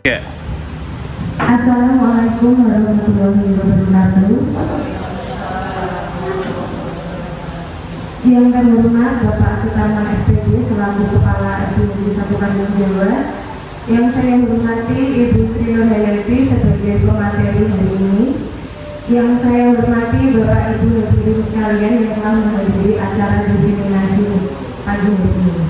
Ya. Assalamualaikum warahmatullahi wabarakatuh. Yang terhormat Bapak Sutarman SPD selaku Kepala SD Negeri 1 Kandung Jawa, yang saya hormati Ibu Sri Nurhayati sebagai pemateri hari ini, yang saya hormati Bapak Ibu hadirin sekalian yang telah menghadiri acara diseminasi pagi hari ini.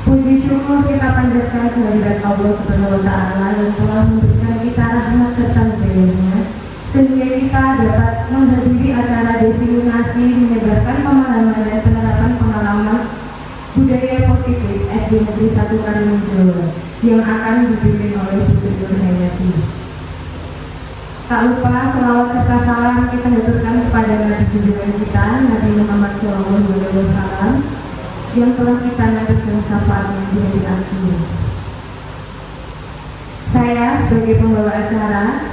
Puji syukur kita panjatkan kehadirat Allah Subhanahu wa Ta'ala yang telah memberikan kita rahmat serta hidayahnya, sehingga kita dapat menghadiri acara diseminasi menyebarkan pemahaman dan penerapan pengalaman budaya positif SD Negeri 1 Kandung Jawa yang akan dipimpin oleh Bu Sri Nurhayati. Tak lupa selawat serta salam kita haturkan kepada Nabi junjungan kita Nabi Muhammad SAW yang telah kita nantikan syafaatnya di hari akhir. Saya sebagai pembawa acara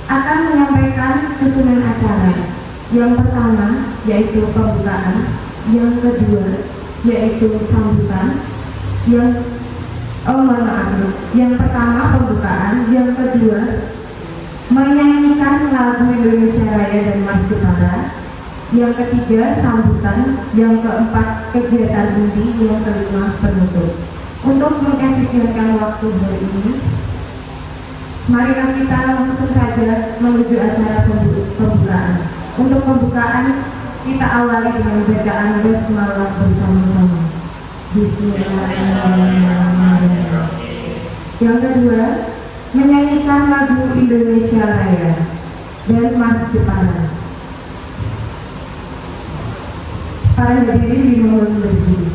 akan menyampaikan susunan acara. Yang pertama yaitu pembukaan, yang kedua yaitu sambutan, yang pertama pembukaan, yang kedua menyanyikan lagu Indonesia Raya dan Mas Jepara, yang ketiga sambutan, yang keempat kegiatan inti, yang kelima penutup. Untuk mengefisienkan waktu hari ini, marilah kita langsung saja menuju acara pembukaan. Untuk pembukaan kita awali dengan bacaan basmalah bersama-sama. Bismillahirrahmanirrahim. Yang kedua, menyanyikan lagu Indonesia Raya dan Mas Jepara. Para hadirin dimohon berdiri.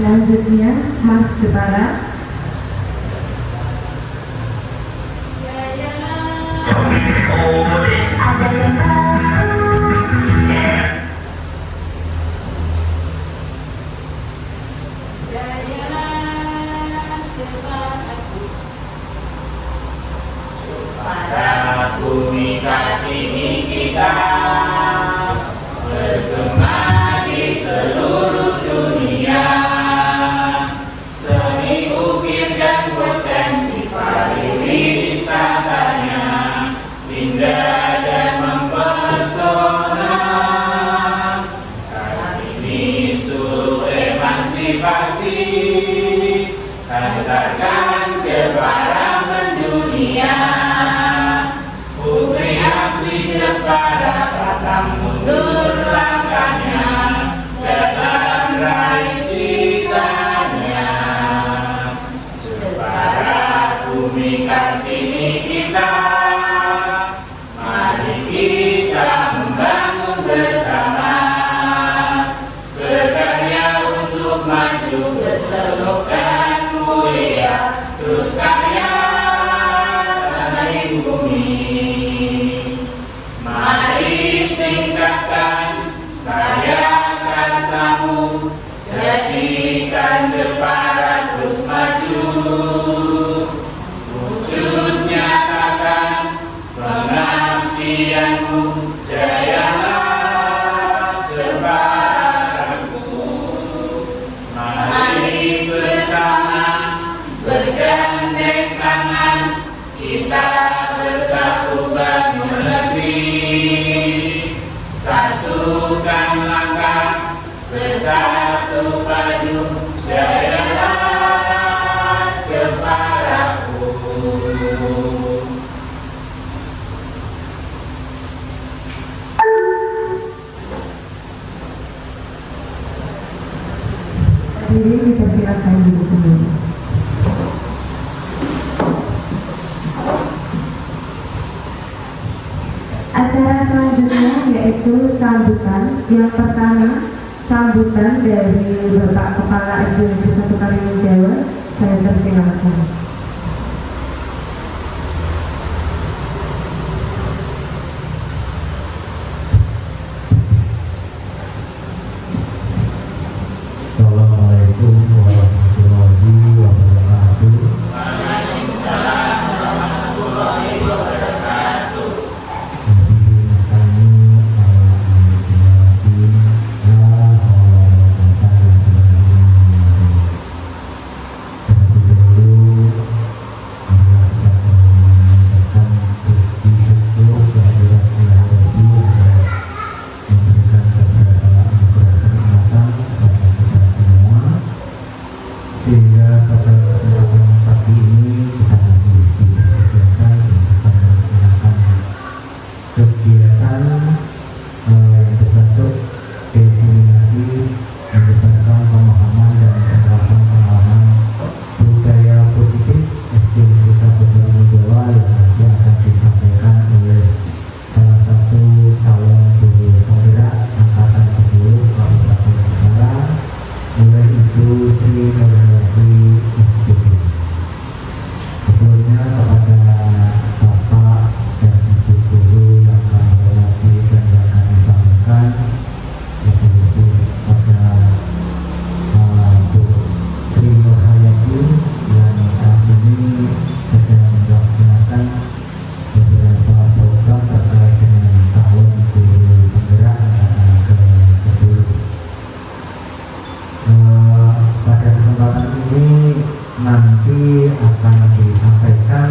Selanjutnya Mas Jepara. Antarkan Jepara mendunia, putri asli Jepara pantang mundur langkahnya dalam raih citanya. Jepara bumi Kartini kita, mari kita membangun bersama, berkarya untuk maju berslogan mulia, terus karya tanah bumi. Mari tingkatkan karya karsamu, jadikan Jepara terus maju, wujud nyatakan pengabdianmu, jayalah Jeparaku. Mari bersama bergandeng tangan, kita bersatu bangun negeri. Satukan langkah, bersatu padu, jayalah Jeparaku. Hadirin dipersilakan duduk kembali. Acara selanjutnya yaitu sambutan. Yang pertama, sambutan dari Bapak Kepala SD Negeri 1 Karimun Jawa. Saya persilakan. Assalamualaikum warahmatullahi wabarakatuh. Waalaikumsalam warahmatullahi wabarakatuh. Sehingga pada kesempatan pagi ini kita masih dipersilakan untuk melaksanakan kegiatan yang bertajuk diseminasi menyebarkan pemahaman dan penerapan pengalaman budaya positif SD Negeri 1 Karimun Jawa yang nanti akan disampaikan oleh salah satu calon guru penggerak angkatan 10 Kabupaten Jepara, oleh Ibu Sri Nurhayati SPP. Sebelumnya kepada Bapak dan Ibu guru yang kami hormati dan yang kami banggakan, yaitu kepada Bu Sri Nurhayati yang saat ini sedang melaksanakan beberapa program terkait dengan calon guru penggerak angkatan ke-10. Pada kesempatan ini nanti akan disampaikan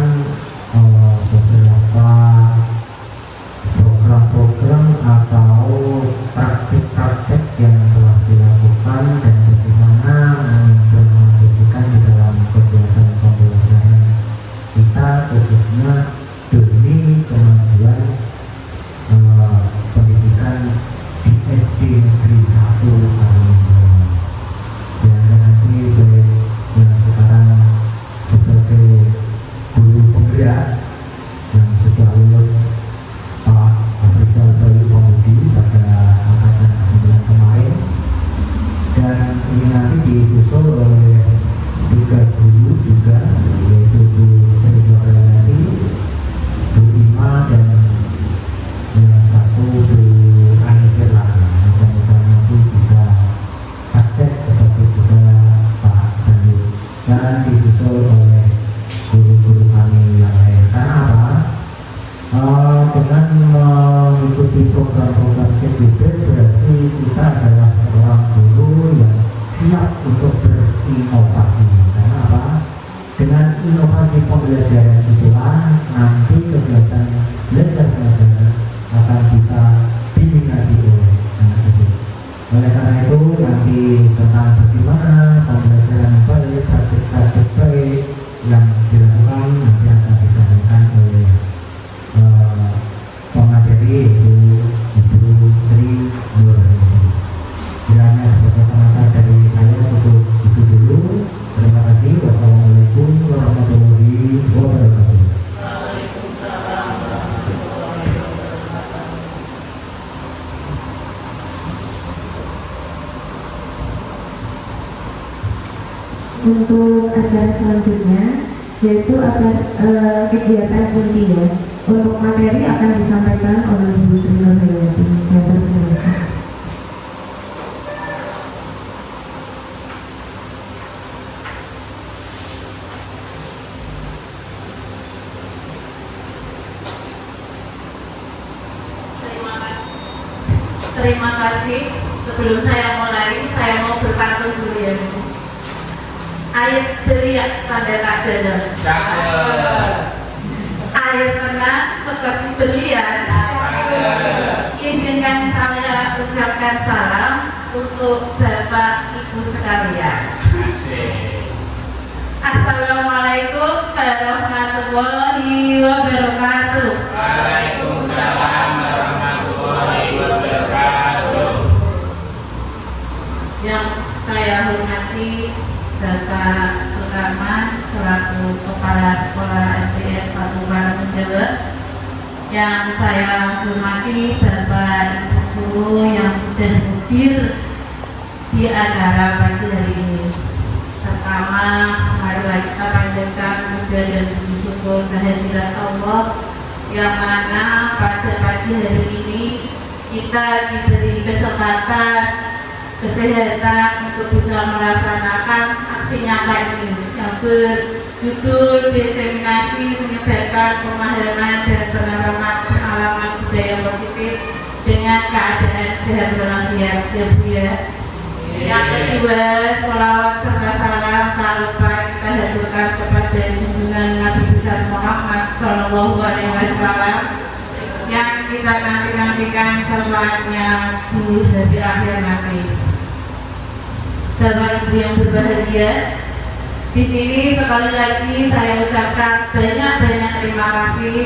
beberapa program-program atau praktik-praktik yang telah dilakukan dan bagaimana mengimplementasikan di dalam kegiatan pembelajaran kita, khususnya demi kemajuan pendidikan di SD Negeri 1 Karimun Jawa. Sehingga nanti baik yang sekarang sebagai guru penggerak yang sudah lulus Pak Afrizal Bayu Pamudi pada angkatan 9 kemarin, dan ini nanti disusul oleh 3 guru juga, yaitu Bu Sri Nurhayati, Bu Ima, dan yang satu Bu Anifir Lana. Mudah-mudahan nanti bisa sukses seperti juga Pak Bayu, dan disusul oleh guru-guru kami yang lain. Karena apa? Dengan mengikuti program-program CPD berarti kita adalah seorang guru yang siap untuk berinovasi. Karena apa? Dengan inovasi pembelajaran itulah nanti kegiatan belajar mengajar akan bisa diminati oleh anak didik. Oleh karena itu nanti tentang bagaimana pembelajaran baik, praktik-praktik untuk acara selanjutnya, yaitu acara kegiatan kuntian. Untuk materi akan disampaikan oleh Bu Sri Nurhayati. Saya persilakan. Terima kasih. Sebelum saya mulai, saya mau berpantun dulu ya. Air teriak pada kadang. Air tenang seperti berlian. Izinkan saya ucapkan salam untuk Bapak Ibu sekalian. Assalamualaikum warahmatullahi wabarakatuh. Waalaikumsalam warahmatullahi wabarakatuh. Yang saya hormati Bapak Sukarman selaku Kepala Sekolah SDN 1 Barangjaya. Yang saya hormati Bapak Ibu Guru yang sudah hadir di acara pagi hari ini. Pertama, marilah kita panjatkan puja dan puji syukur kehadirat Allah yang mana pada pagi hari ini kita diberi kesempatan, kesehatan untuk bisa melaksanakan aksi nyata ini yang berjudul diseminasi menyebarkan pemahaman dan pengalaman budaya positif dengan keadaan sehat walafiat. Yang kedua, sholawat serta salam tak lupa kita haturkan kepada junjungan Nabi besar Muhammad Sallallahu Alaihi Wasallam yang kita nantikan syafaatnya di hari akhir nanti. Bapak Ibu yang berbahagia, di sini sekali lagi saya ucapkan banyak terima kasih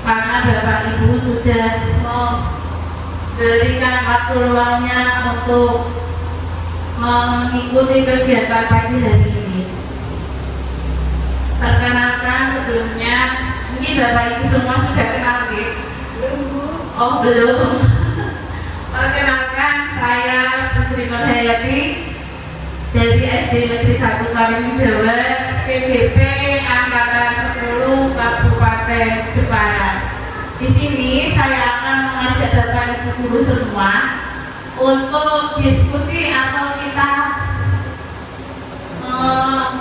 karena Bapak Ibu sudah memberikan waktu luangnya untuk mengikuti kegiatan pagi hari ini. Perkenalkan sebelumnya, mungkin Bapak Ibu semua sudah kenal ya? Oh belum. Perkenalkan, saya Bu Sri Nurhayati dari SD Negeri 1 Karimunjawa, CDP Angkatan 10 Kabupaten Jepara. Di sini saya akan mengajak Bapak Ibu guru semua untuk diskusi atau kita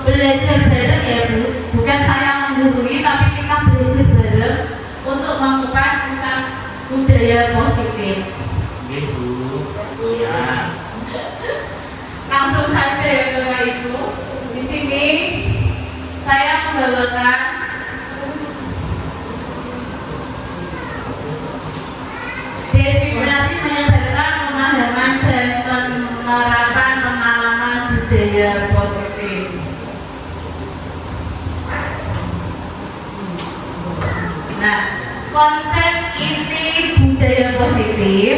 belajar bareng ya Bu. Bukan saya menggurui, tapi kita belajar bareng untuk mengupas tentang budaya positif. Ibu, ya. Langsung saja ya Bapak Ibu. Di sini saya membawakan definisi menyebarkan pemahaman dan penerapan pengalaman budaya positif. Nah, konsep inti budaya positif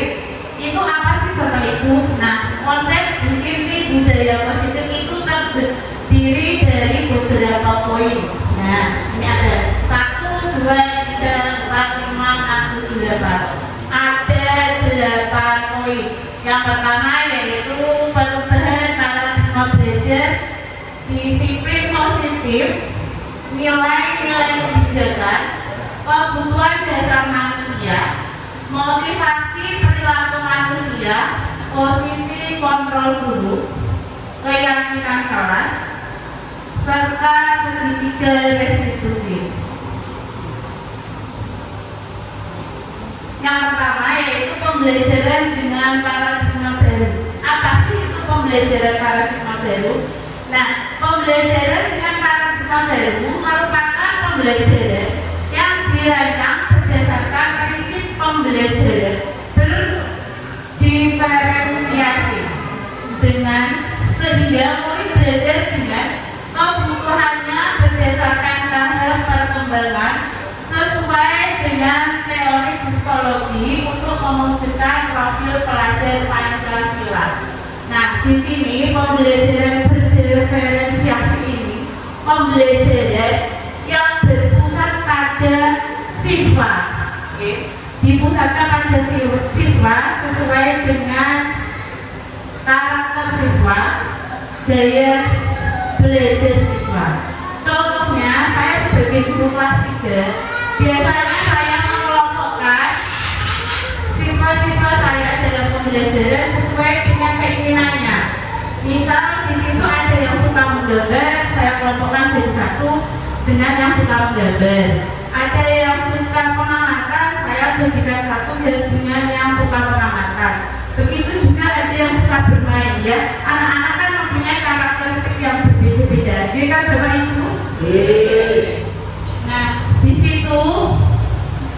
itu apa sih Bapak Ibu? Nah, konsep inti budaya positif itu terdiri dari beberapa poin. Nah, ini ada 1, 2, 3, 4, 5, 6, 7, 8. Ada 8 poin. Yang pertama yaitu perubahan paradigma belajar, disiplin positif, nilai-nilai kebijakan, kebutuhan dasar manusia, motivasi perilaku manusia, posisi kontrol guru, keyakinan kelas, serta segitiga restitusi. Yang pertama yaitu pembelajaran dengan paradigma baru. Apa sih itu pembelajaran paradigma baru? Nah, pembelajaran dengan paradigma baru merupakan pembelajaran yang dirancang berdasarkan prinsip pembelajaran berdiferensiasi dengan sehingga murid belajar dengan kebutuhannya berdasarkan tahap perkembangan sesuai dengan teori psikologi untuk mewujudkan profil pelajar Pancasila. Nah, di sini pembelajaran berdiferensiasi ini pembelajaran yang berpusat pada siswa, dipusatkan pada siswa sesuai dengan karakter siswa, daya belajar siswa. Contohnya, saya sebagai guru kelas 3, biasanya saya mengelompokkan siswa-siswa saya dalam pembelajaran sesuai dengan keinginannya. Misal di situ ada yang suka menggambar, saya kelompokkan jadi satu dengan yang suka menggambar. Ada yang suka pengamatan, saya jadikan satu dengan yang suka pengamatan. Begitu juga ada yang suka bermain, ya. Anak-anak kan mempunyai karakteristik yang berbeda-beda. Dia kan Bapak Ibu? Nah, di situ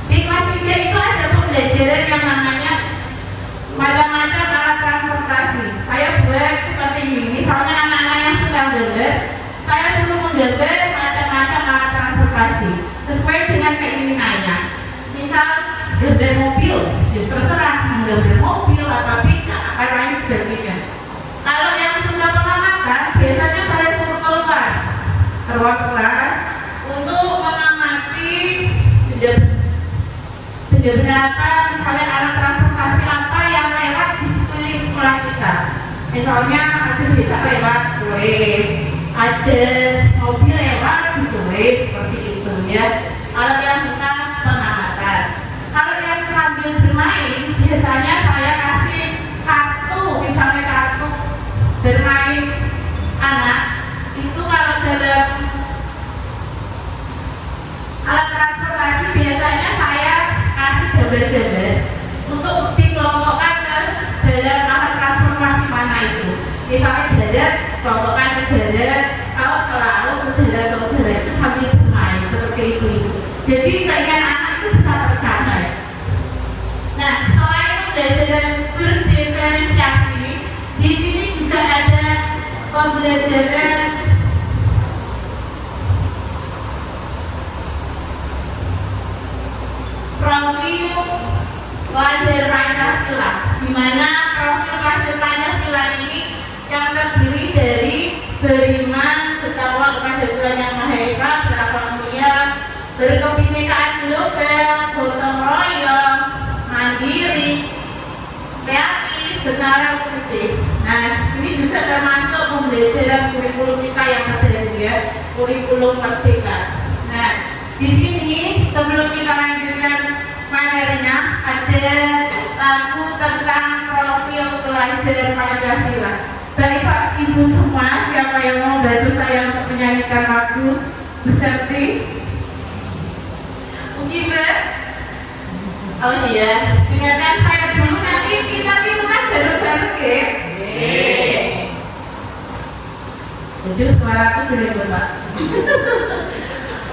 di kelas 3 itu ada pembelajaran yang namanya macam-macam alat transportasi. Saya buat seperti ini. Misalnya anak-anak yang suka gambar, saya suruh menggambar macam-macam alat transportasi sesuai dengan keinginannya. Misal gambar mobil, ya terserah menggambar mobil apa becak apa lain sebagainya. Kalau yang suka pengamatan, biasanya saya suruh keluar kelas untuk mengamati benda-benda apa, misalnya alat transportasi apa yang lewat di sekeliling sekolah kita. Misalnya ada becak lewat, tulis, ada mobil lewat, ditulis seperti itu, ya. Kalau yang suka pengamatan. Kalau yang sambil bermain, biasanya saya kasih kartu, misalnya kartu bermain anak. Itu kalau dalam alat transportasi biasanya saya kasih gambar-gambar untuk dikelompokkan ke dalam alat transportasi mana itu. Misalnya darat, kelompokkan ke darat, laut ke laut, ke darat ke udara, itu sambil bermain seperti itu. Jadi keinginan anak itu bisa tercapai. Nah, selain pembelajaran berdiferensiasi, di sini juga ada pembelajaran profil pelajar Pancasila, di mana profil pelajar Pancasila ini yang terdiri dari beriman, bertakwa kepada Tuhan Yang Maha Esa, berakhlak mulia, berkebinekaan global, gotong royong, mandiri, kreatif, bernalar kritis. Nah, ini juga termasuk pembelajaran kurikulum kita yang ada ya, kurikulum merdeka. Nah, di sini sebelum kita lanjutkan materinya, ada lagu tentang profil pelajar Pancasila. Baik Pak Ibu semua, siapa yang mau bantu saya untuk menyanyikan lagu Beserti? Mungkin Mbak? Oh iya, dengarkan saya dulu, nanti kita tirukan bareng-bareng ya. Jadi suara aku jelek Pak.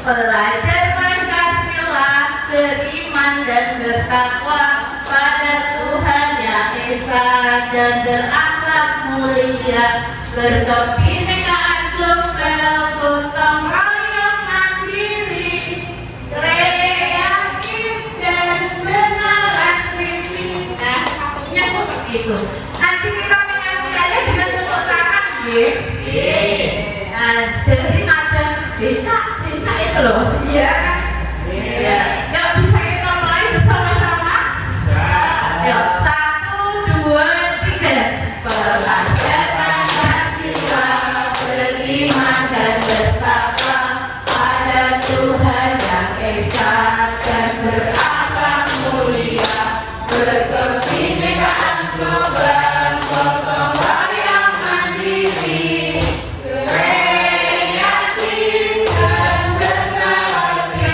Pelajar Pancasila beriman dan bertakwa pada Tuhan Yang Esa dan berakhlak mulia, berkebinekaan global, gotong royong mandiri, kreatif dan bernalar kritis. Nah, maksudnya seperti itu. Nanti kita menyanyikannya dengan tepuk tangan, ya. Nah, jadi nada becak itu loh, iya kan? Iya. Yuk, bisa kita mulai bersama-sama? Bisa. Yuk, 1, 2, 3. Pelajar Pancasila beriman dan bertakwa pada Tuhan Yang Esa dan berakhlak mulia, berkebinekaan global, gotong royong mandiri, kreatif dan bernalar kritis.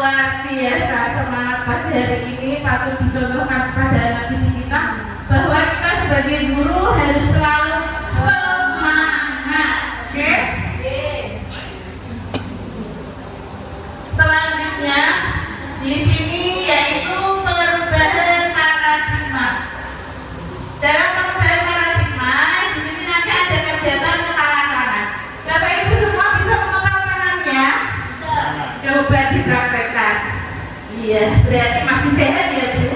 luar biasa semangat pada hari ini patut dicontohkan kepada anak didik kita bahwa kita sebagai guru harus selalu semangat. Oke? Selanjutnya di sini yaitu perubahan paradigma. Dalam perubahan paradigma di sini nanti ada kegiatan kepala tangan. Bapak Ibu semua bisa mengepal tangannya? Coba dipraktekkan. Iya, berarti masih sehat ya Bu.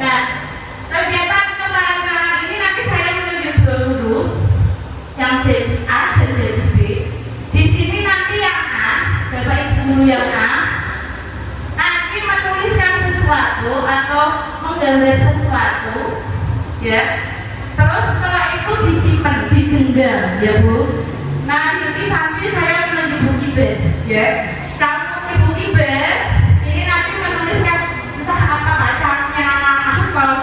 Nah, kegiatan kepala tangan ini nanti saya menunjuk dua guru yang jadi A dan jadi B. Di sini nanti yang A, Bapak Ibu guru yang A, nanti menuliskan sesuatu atau menggambar sesuatu, ya. Terus setelah itu disimpan, digenggam, ya Bu. Nah, nanti saya menunjuk Bu Ibe, ya. Kamu Ibu Ibe ini nanti menuliskan entah apa bacanya atau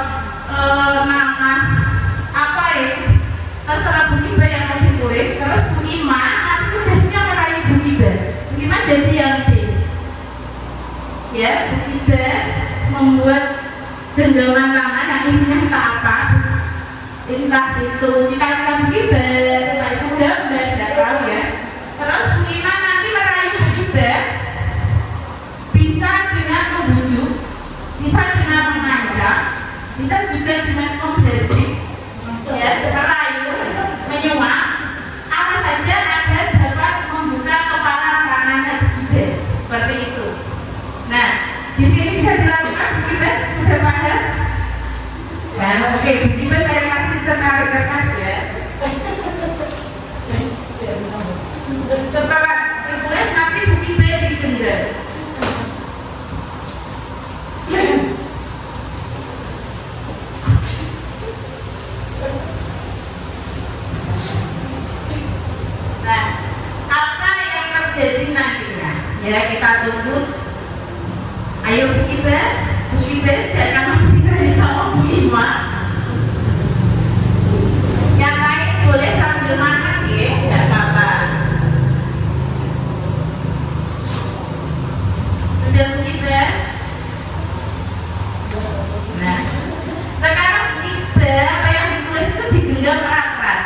nama apa ya, terserah Bu Ibe yang mau ditulis. Terus Bu Ima nanti tugasnya meraih Bu Ibe. Bu Ima jadi yang B, ya. Bu Ibe membuat genggaman tangan yang isinya entah apa, entah itu cita-cita Bu Ibe, entah itu gambar, tidak tahu ya. Terus Bu Ima nanti meraih Bu Ibe bisa dengan membujuk, bisa dengan mengajak, bisa juga dengan memberdik, ya, merayu, menyuap, apa saja agar dapat membuka kepala tangannya Bu Ibe, seperti itu. Nah, di sini bisa dilakukan Bu Ibe, sudah paham? Nah, oke, Bu Ibe saya kasih sekali kertas ya. Setelah ditulis nanti Bu Ibe digenggam. Nah, apa yang terjadi nantinya? Ya, kita tunggu. Ayo Bu Ibe jangan dimulai sama Bu Ima. Yang lain boleh sambil makan ya, tidak apa-apa. Sudah Bu Ibe? Nah, sekarang Bu Ibe apa yang ditulis itu digenggam erat-erat.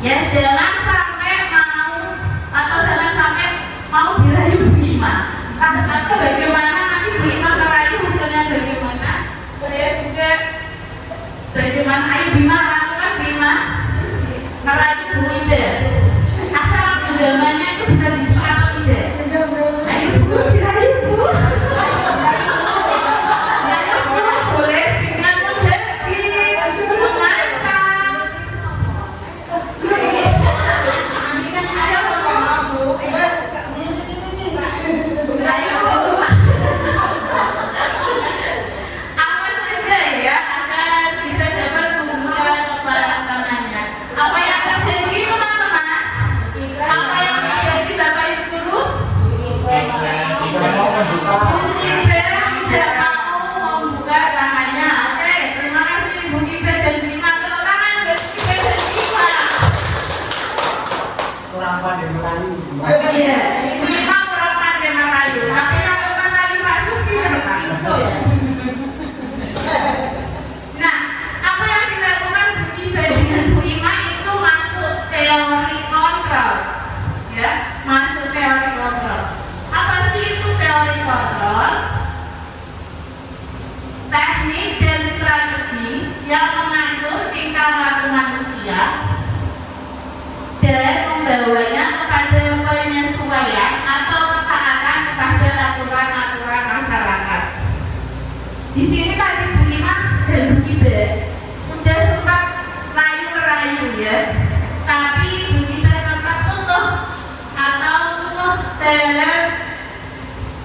Ya, jangan sampai mau atau jangan sampai mau dirayu Bu Ima. Tapi bagaimana nanti Bu Ima merayu hasilnya bagaimana? Saya juga bagaimana ayo Bu Ima lakukan Bu Ima merayu Bu Ibe. Asal genggamannya itu bisa dibuka atau tidak? Ayo Bu, dirayu Bu. Ayo Bu, boleh dengan memberdik, mengancam. Apa saja ya agar bisa dapat membuka kepala tangannya. Apa yang terjadi teman-teman? Apa yang terjadi Bapak Ibu guru? Bu Ibe tidak mau membuka tangannya. Oke, terima kasih Bu Ibe dan Bu Ima. Tepuk tangan buat Bu Ibe dan Bu Ima. Kurang pandai merayu. Iya, Bu Ima kurang pandai merayu. Tapi kalau merayu bagus gimana Pak? Nah, apa yang dilakukan Bu Ibe dengan Bu Ima itu masuk teori kontrol, ya, masuk teori kontrol. Apa sih itu teori kontrol? Teknik dan strategi yang mengatur tingkah laku manusia dan membawanya kepada penyesuaian atau ketaatan kepada aturan-aturan masyarakat. Di sini tadi Bu Ima dan Bu Ibe sudah sempat rayu-merayu ya, tapi Bu Ibe tetap utuh atau utuh dalam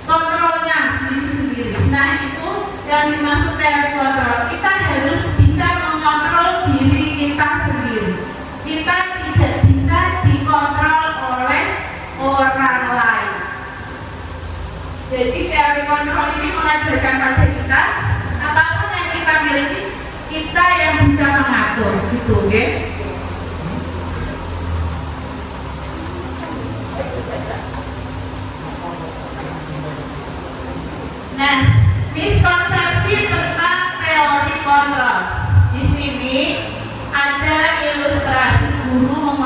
kontrolnya diri sendiri. Nah, itu yang dimaksud teori kontrol. Kita harus bisa mengontrol diri kita sendiri. Kita tidak bisa dikontrol oleh orang lain. Jadi teori kontrol ini mengajarkan pada kita apapun yang kita miliki, kita yang bisa mengatur, gitu, oke?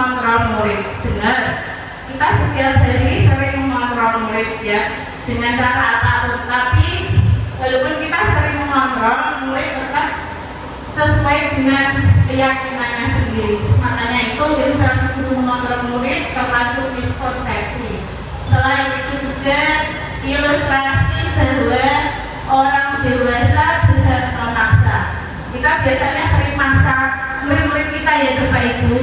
mengontrol murid. Benar, kita setiap hari sering mengontrol murid ya, dengan cara apapun. Tapi walaupun kita sering mengontrol, murid tetap sesuai dengan keyakinannya sendiri. Makanya itu ilustrasi guru mengontrol murid termasuk miskonsepsi. Selain itu juga ilustrasi bahwa orang dewasa berhak memaksa. Kita biasanya sering maksa murid-murid kita ya Bapak Ibu.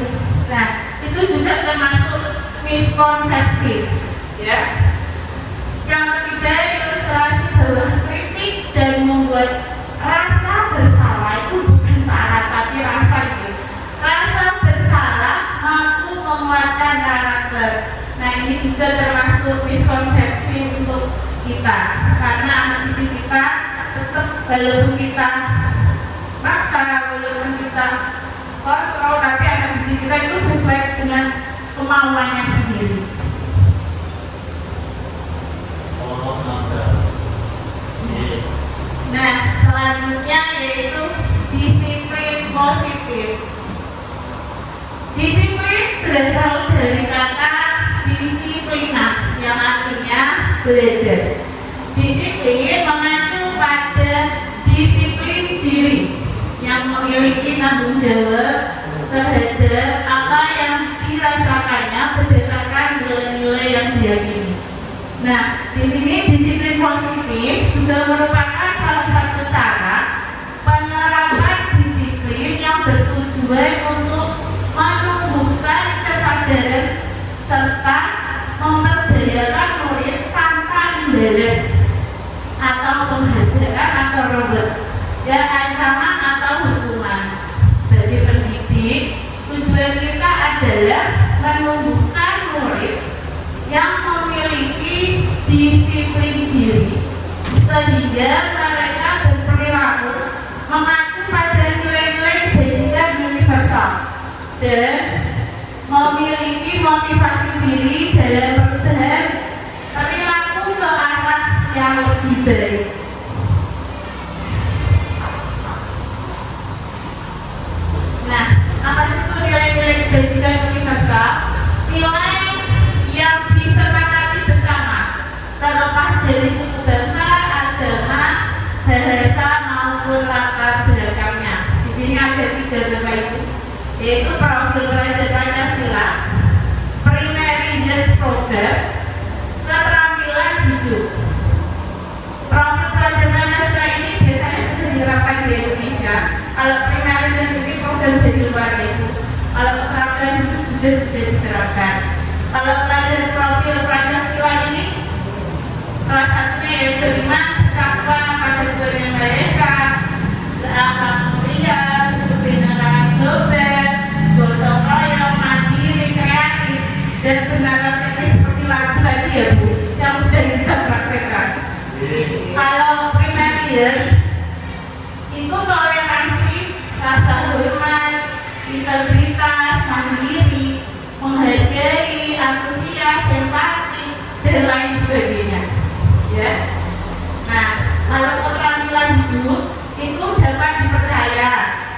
Nah, itu juga termasuk miskonsepsi ya. Yang ketiga, ilustrasi bahwa kritik dan membuat rasa bersalah itu bukan syarat tapi rasa gitu. Rasa bersalah mampu menguatkan karakter. Nah, ini juga termasuk miskonsepsi untuk kita, karena anak didik kita tetap walaupun kita maksa, walaupun kita kontrol, tapi anak didik kita itu sesuai dengan kemauannya sendiri. Oh, master. Nah, selanjutnya yaitu disiplin positif. Disiplin berasal dari kata disiplina yang artinya belajar. Disiplin mengacu pada disiplin diri yang memiliki tanggung jawab terhadap apa yang dirasakannya berdasarkan nilai-nilai yang diyakini. Nah, di sini disiplin positif juga merupakan salah satu cara penerapan disiplin yang bertujuan untuk menumbuhkan kesadaran serta memberdayakan murid tanpa imbalan atau penghargaan atau reward, ya ancaman atau hukuman. Sebagai pendidik, tujuan kita adalah menumbuhkan murid yang memiliki disiplin diri sehingga mereka berperilaku mengacu pada nilai-nilai kebajikan universal dan memiliki motivasi diri dalam perubahan perilaku ke arah yang lebih baik. Nah, apa sih itu nilai-nilai kebajikan universal? Nilai yang disepakati bersama, terlepas dari suku bangsa, agama, bahasa maupun latar belakangnya. Di sini ada 3 Bapak Ibu, yaitu profil pelajar Pancasila, primary years program, keterampilan hidup. Profil pelajar Pancasila ini biasanya sudah diterapkan di Indonesia. Kalau primary years ini program dari luar itu. Kalau keterampilan hidup juga sudah diterapkan. Kalau pelajar profil Pancasila ini salah satunya yang kelima, takwa pada Tuhan Yang Maha Esa, berakhlak mulia, kebenaran global, gotong royong, mandiri, kreatif, dan benar seperti lagu tadi ya Bu, yang sudah kita praktekkan. Kalau primary years itu toleransi, rasa hormat, integritas, mandiri, menghargai, antusias, empati, dan lain sebagainya. Ya. Nah, kalau keterampilan hidup itu dapat dipercaya,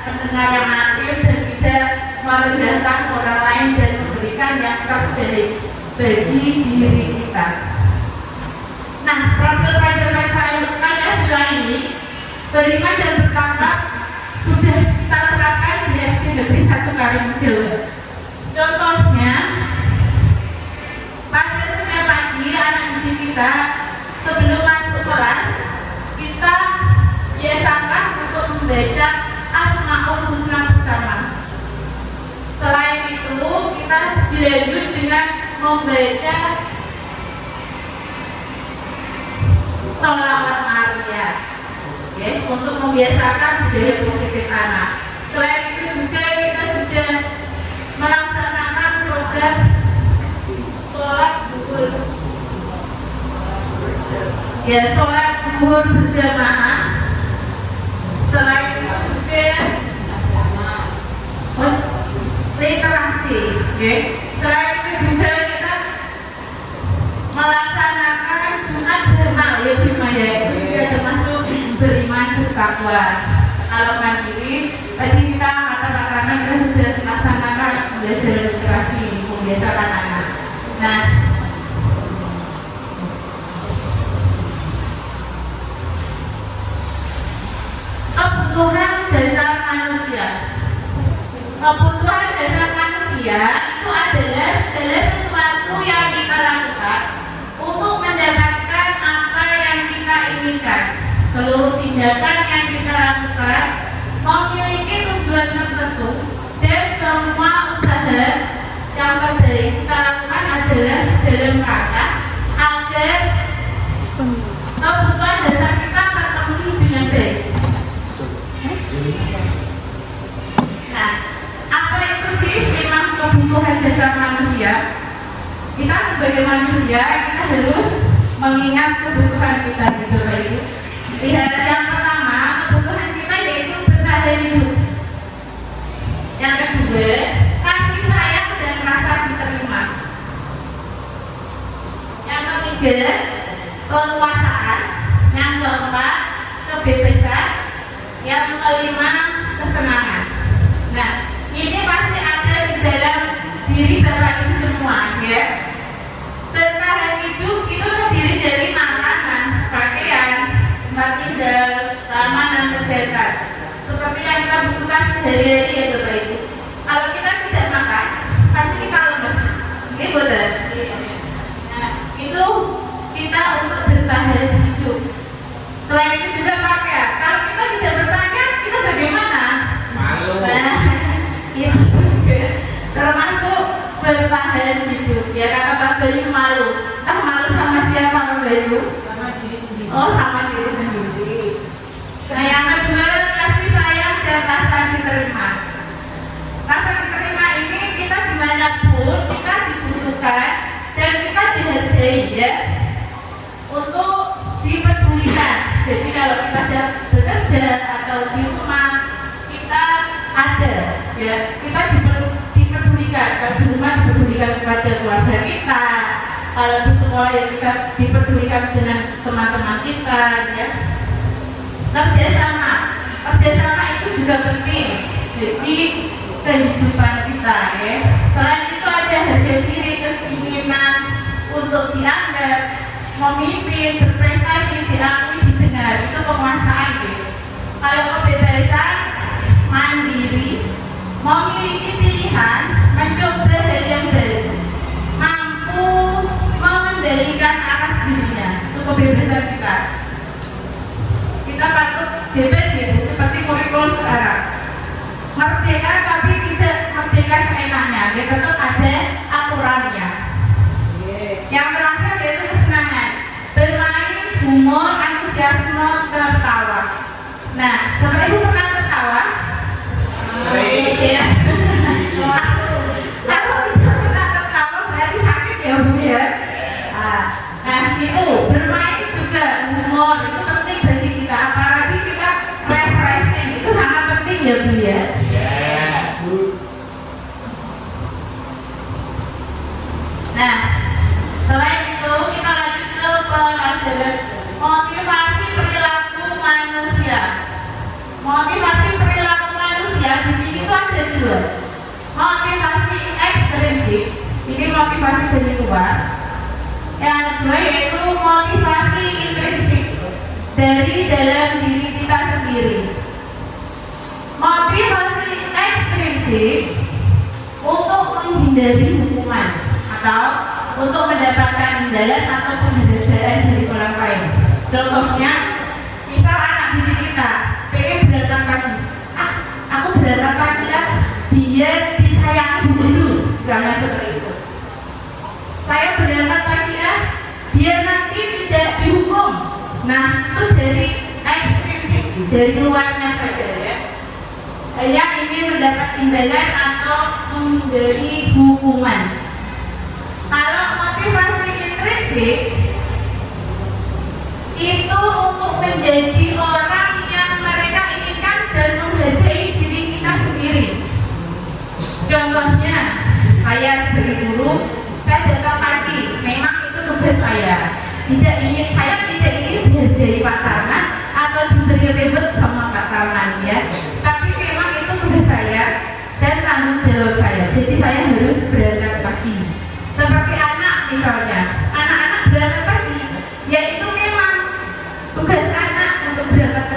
pendengar yang aktif dan tidak merendahkan orang lain dan memberikan yang terbaik bagi diri kita. Nah, profil pelajar Pancasila ini beriman dan bertakwa sudah kita terapkan di SD Negeri 1 Karimun Jawa. Contohnya, pada setiap pagi anak didik kita sebelum masuk kelas, kita biasakan untuk membaca Asmaul Husna bersama. Selain itu, kita dilanjut dengan membaca Sholawat Maria, okay, untuk membiasakan budaya positif anak. Selain itu juga kita sudah melaksanakan program sholat duhur, ya sholat duhur berjamaah. Selain itu juga literasi, okay. Selain itu juga kita melaksanakan Jumat Beramal, ya Bimaya, itu sudah termasuk beriman bertakwa. Kalau mandiri, tadi kita kata-katakan kita sudah melaksanakan belajar literasi Nah, kebutuhan dasar manusia. Kebutuhan dasar manusia itu adalah segala sesuatu yang kita lakukan untuk mendapatkan apa yang kita inginkan. Seluruh tindakan yang kita lakukan memiliki tujuan tertentu, dan semua usaha yang terbaik kita lakukan adalah dalam rangka agar kebutuhan dasar kita terpenuhi dengan baik. Nah, apa itu sih memang kebutuhan dasar manusia? Kita sebagai manusia, kita harus mengingat kebutuhan kita di Bapak Ibu. Lihat, yang pertama, kebutuhan kita yaitu bertahan hidup. Yang kedua, kasih sayang dan rasa diterima. Yang ketiga, kekuasaan. Yang keempat, kebebasan. Yang kelima, kesenangan. Nah, ini pasti ada di dalam diri Bapak Ibu semua, ya. Bertahan hidup itu terdiri dari makanan, pakaian, tempat tinggal, keamanan, kesehatan. Seperti yang kita butuhkan sehari-hari, ya Bapak Ibu. Kalau kita tidak makan, pasti kita lemes. Ini betul. Nah, itu kita untuk bertahan hidup. Selain itu juga pakaian. Kalau kita tidak berpakaian, kita bagaimana? Malu. Nah, itu juga termasuk bertahan hidup. Ya, kata Pak Bayu malu. Entah malu sama siapa Pak Bayu? Sama diri sendiri. Oh, sama diri sendiri. Nah, yang kedua, kasih sayang dan rasa diterima. Rasa diterima ini kita dimanapun kita dibutuhkan dan kita dihargai, ya, untuk dipedulikan. Jadi kalau kita ada bekerja atau di rumah, kita ada, ya, kita dipedulikan. Kalau di rumah dipedulikan kepada keluarga kita, kalau di sekolah ya kita dipedulikan dengan teman-teman kita, ya. Kerjasama itu juga penting. Jadi kehidupan kita, ya. Selain itu ada harga diri, keinginan untuk dianggap, memimpin, berprestasi, diakui, didengar. Itu penguasaan, ya. Kalau kebebasan, mandiri, memiliki pilihan, mencoba hal yang baru, mampu mengendalikan arah dirinya. Itu kebebasan kita. Kita patut bebas, ya, seperti kurikulum sekarang. Merdeka tapi tidak merdeka seenaknya, dia tetap ada aturannya. Yang terakhir yaitu kesenangan, bermain, humor, antusiasme, tertawa. Nah, Bapak Ibu pernah tertawa? Sering. Ya. Kalau tidak pernah tertawa berarti sakit, ya Bu, ya. Nah, itu bermain juga, humor itu penting bagi kita, apalagi kita refreshing, itu sangat penting, ya Bu, ya. Nah, selain itu kita lanjut ke pelajaran motivasi perilaku manusia. Motivasi perilaku manusia di sini itu ada dua. Motivasi ekstrinsik, ini motivasi dari luar. Yang kedua yaitu motivasi intrinsik, dari dalam diri kita sendiri. Motivasi ekstrinsik untuk menghindari hukuman atau untuk mendapatkan imbalan atau penghargaan dari orang lain. Contohnya, misal anak didik kita pengen berangkat pagi, aku berangkat pagi ya, biar disayangi bu guru, jangan seperti itu. Saya berangkat pagi ya, biar nanti tidak dihukum. Nah, itu dari ekstrinsik, dari luarnya saja, ya. Hanya ingin mendapat imbalan atau menghindari hukuman. Kalau motivasi intrinsik itu untuk menjadi orang yang mereka inginkan dan menghargai diri kita sendiri. Contohnya, saya sebagai guru, saya datang pagi, memang itu tugas saya. Saya tidak ingin dihargai Pak Tarman atau diberi ribet sama Pak Tarman, ya. Tapi memang itu tugas saya dan tanggung jawab saya. Jadi saya harus berangkat pagi. Seperti anak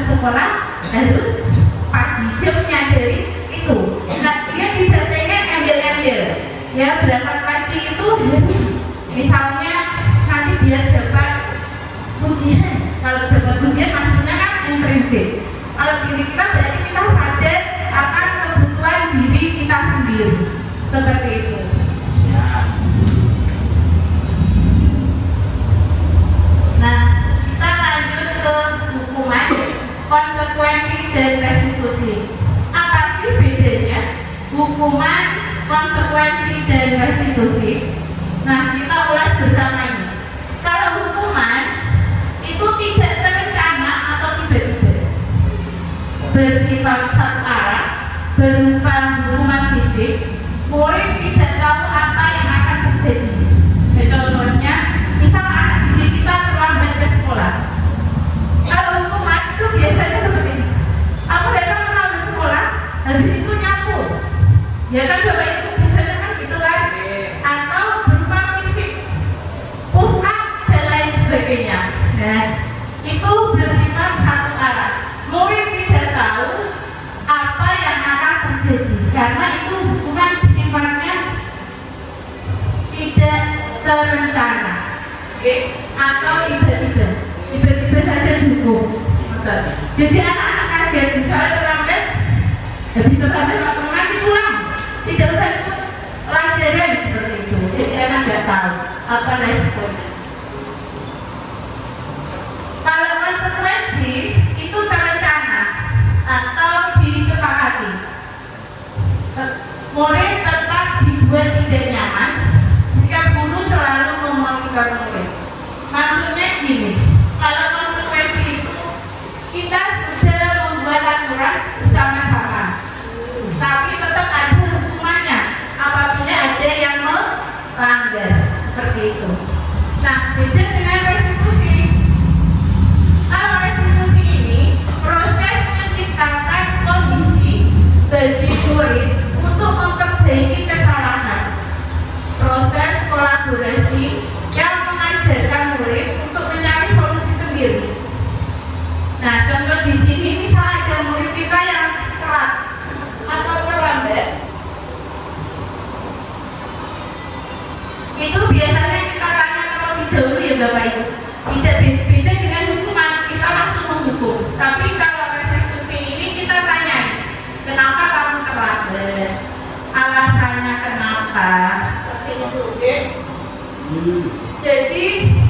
sekolah harus pagi. Dia menyadari itu. Nah, dia tidak pengen ambil-ambil. Ya, berangkat pagi itu harus, misalnya nanti dia dapat ujian. Kalau dapat ujian maksudnya kan intrinsik. Kalau diri kita berarti kita sadar akan kebutuhan diri kita sendiri. Seperti itu. Nah, kita lanjut ke hukuman, konsekuensi, dan restitusi. Apa sih bedanya hukuman, konsekuensi, dan restitusi? Nah, kita ulas bersama ini. Kalau hukuman itu tidak terencana atau tiba-tiba, bersifat satu arah, berupa hukuman fisik. Murid tidak tahu apa yang akan terjadi. Contohnya, misal anak didik kita terlambat ke sekolah. Kalau hukuman itu biasanya seperti ini. Aku datang terlambat sekolah, habis itu nyapu. Ya kan Bapak Ibu, biasanya kan gitu kan. Atau berupa fisik, push up dan lain sebagainya. Nah, itu bersifat satu arah. Murid tidak tahu apa yang akan terjadi karena itu hukuman sifatnya tidak terencana, atau tiba-tiba saja dihukum. Jadi anak-anak kaget, misalnya terlambat, habis terlambat nanti pulang, tidak usah ikut pelajaran seperti itu. Jadi anak nggak tahu apa resikonya. Kalau konsekuensi itu terencana atau disepakati. Murid tetap dibuat tidak nyaman jika guru selalu memonitor murid. Maksudnya gini, kalau konsekuensi itu kita sudah membuat aturan bersama-sama, tapi tetap ada hukumannya apabila ada yang melanggar, seperti itu. Nah, beda dengan restitusi. Kalau restitusi ini proses menciptakan kondisi bagi murid untuk memperbaiki kesalahan. Proses kolaborasi yang mengajarkan murid untuk mencari solusi sendiri. Nah, contoh di sini misal ada murid kita yang telat atau terlambat, itu biasanya kita tanya terlebih dahulu ya Bapak Ibu. Tidak beda dengan hukuman, kita langsung menghukum. Tapi kalau restitusi ini kita tanya, kenapa kamu terlambat? Alasannya kenapa? Seperti itu, oke? Jadi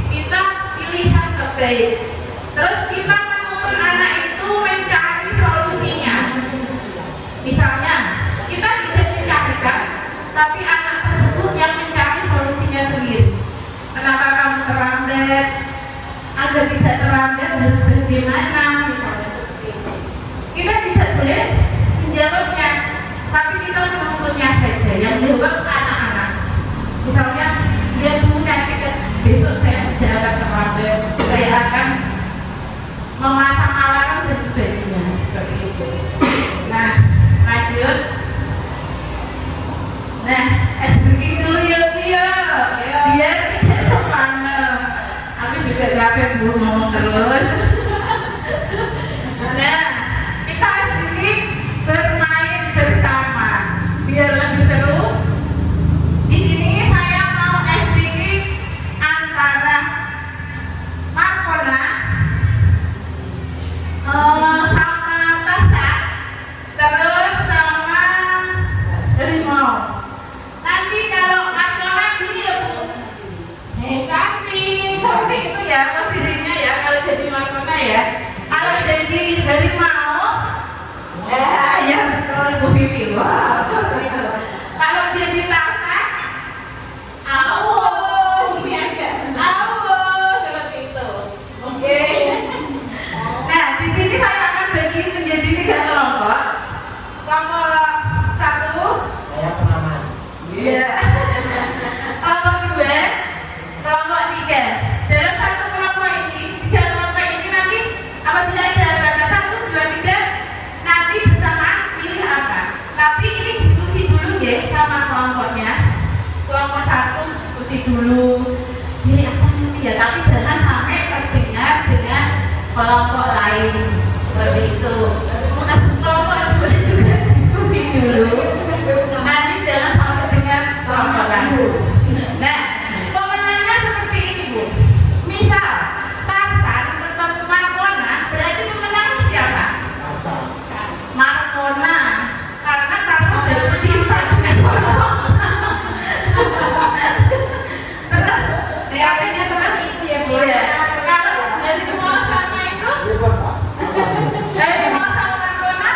kita pilihan terbaik. Terus kita menuntut anak itu mencari solusinya. Misalnya kita tidak mencarikan, tapi anak tersebut yang mencari solusinya sendiri. Kenapa kamu terlambat? Agar tidak terlambat harus bagaimana? Misalnya seperti itu. Kita tidak boleh menjawabnya, tapi kita menuntutnya saja. Yang jawab anak-anak. Misalnya dia dulu nanti besok saya tidak akan terlambat, saya akan memasang alarm dan sebagainya, seperti itu. Nah, lanjut. Nah, es breaking dulu ya Tio, biar tidak sepaneng. Aku juga capek Bu ngomong terus. Nah, kita es breaking bermain bersama biar lebih seru. Di sini saya mau es breaking antara Markona sama Tasha, terus sama Rimau. Nanti kalau Markona gini ya Bu, cantik seperti itu ya posisinya ya kalau jadi Markona ya. Kalau jadi Harimau, ya betul Bu Vivi, wow seperti itu. Kalau jadi Tasha, ini aja, seperti itu. Oke. Nah, di sini saya akan bagi menjadi 3 kelompok. Kelompok 1, Saya pengaman. iya. Kelompok 2, kelompok 3. Dalam satu kelompok ini, 3 kelompok ini nanti apabila ada batas 1, 2, 3, nanti bersama pilih apa. Tapi ini diskusi dulu ya sama kelompoknya. Kelompok 1 diskusi dulu, pilih apa nanti ya. Tapi jangan sampai terdengar dengan kelompok lain. seperti itu. Kelompok dua juga diskusi dulu. Nanti jangan sampai dengan kelompok. Nah, pemenangnya seperti ini Bu. Misal Tarsan ketemu Markona, berarti pemenangnya siapa? Markona, karena Tarsan jatuh cinta dengan Markona. Teorinya seperti itu ya Bu. Iya. Kalau dari mau sama itu, dari mau sama Markona,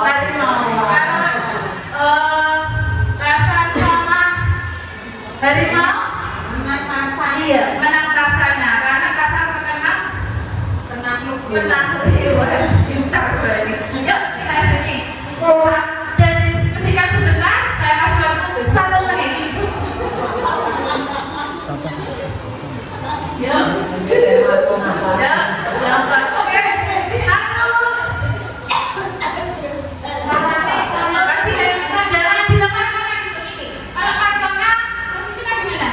dari mau. Kalau Tarsan sama dari mau, Menang Tarsan. iya, menang Tarsannya, karena Tarsan terkenal Penakluk. pintar gue ini. Yuk kita sini. Jadi diskusikan sebentar. Saya kasih waktu 1 menit. Yuk. Ya, jangan. Oke. 1. Kasih dari kita jangan dilepaskan gitu ini. Kalau kartonnya posisinya gimana?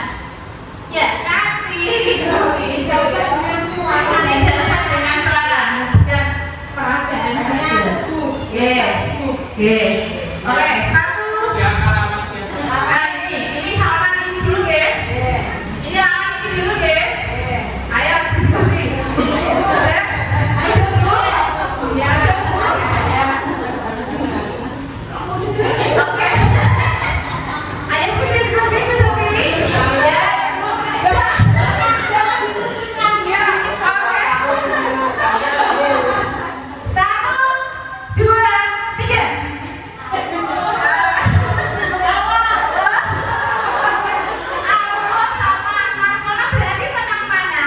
Ya, kaki. Tidak usah dengan suara. Tidak usah dengan suara. Dan peragaan saja. Oke. Oke. Oke. 1. Siapa nama siapa? Nah, ini sama ini dulu ya. Ini lawan ini dulu ya. Ayo diskusi. Sudah? Ayo dulu. Oke. Ayo kita diskusi sudah pilih. Ya. Ya. Oke. 1, 2, 3. Awo sama Markona berarti menang mana?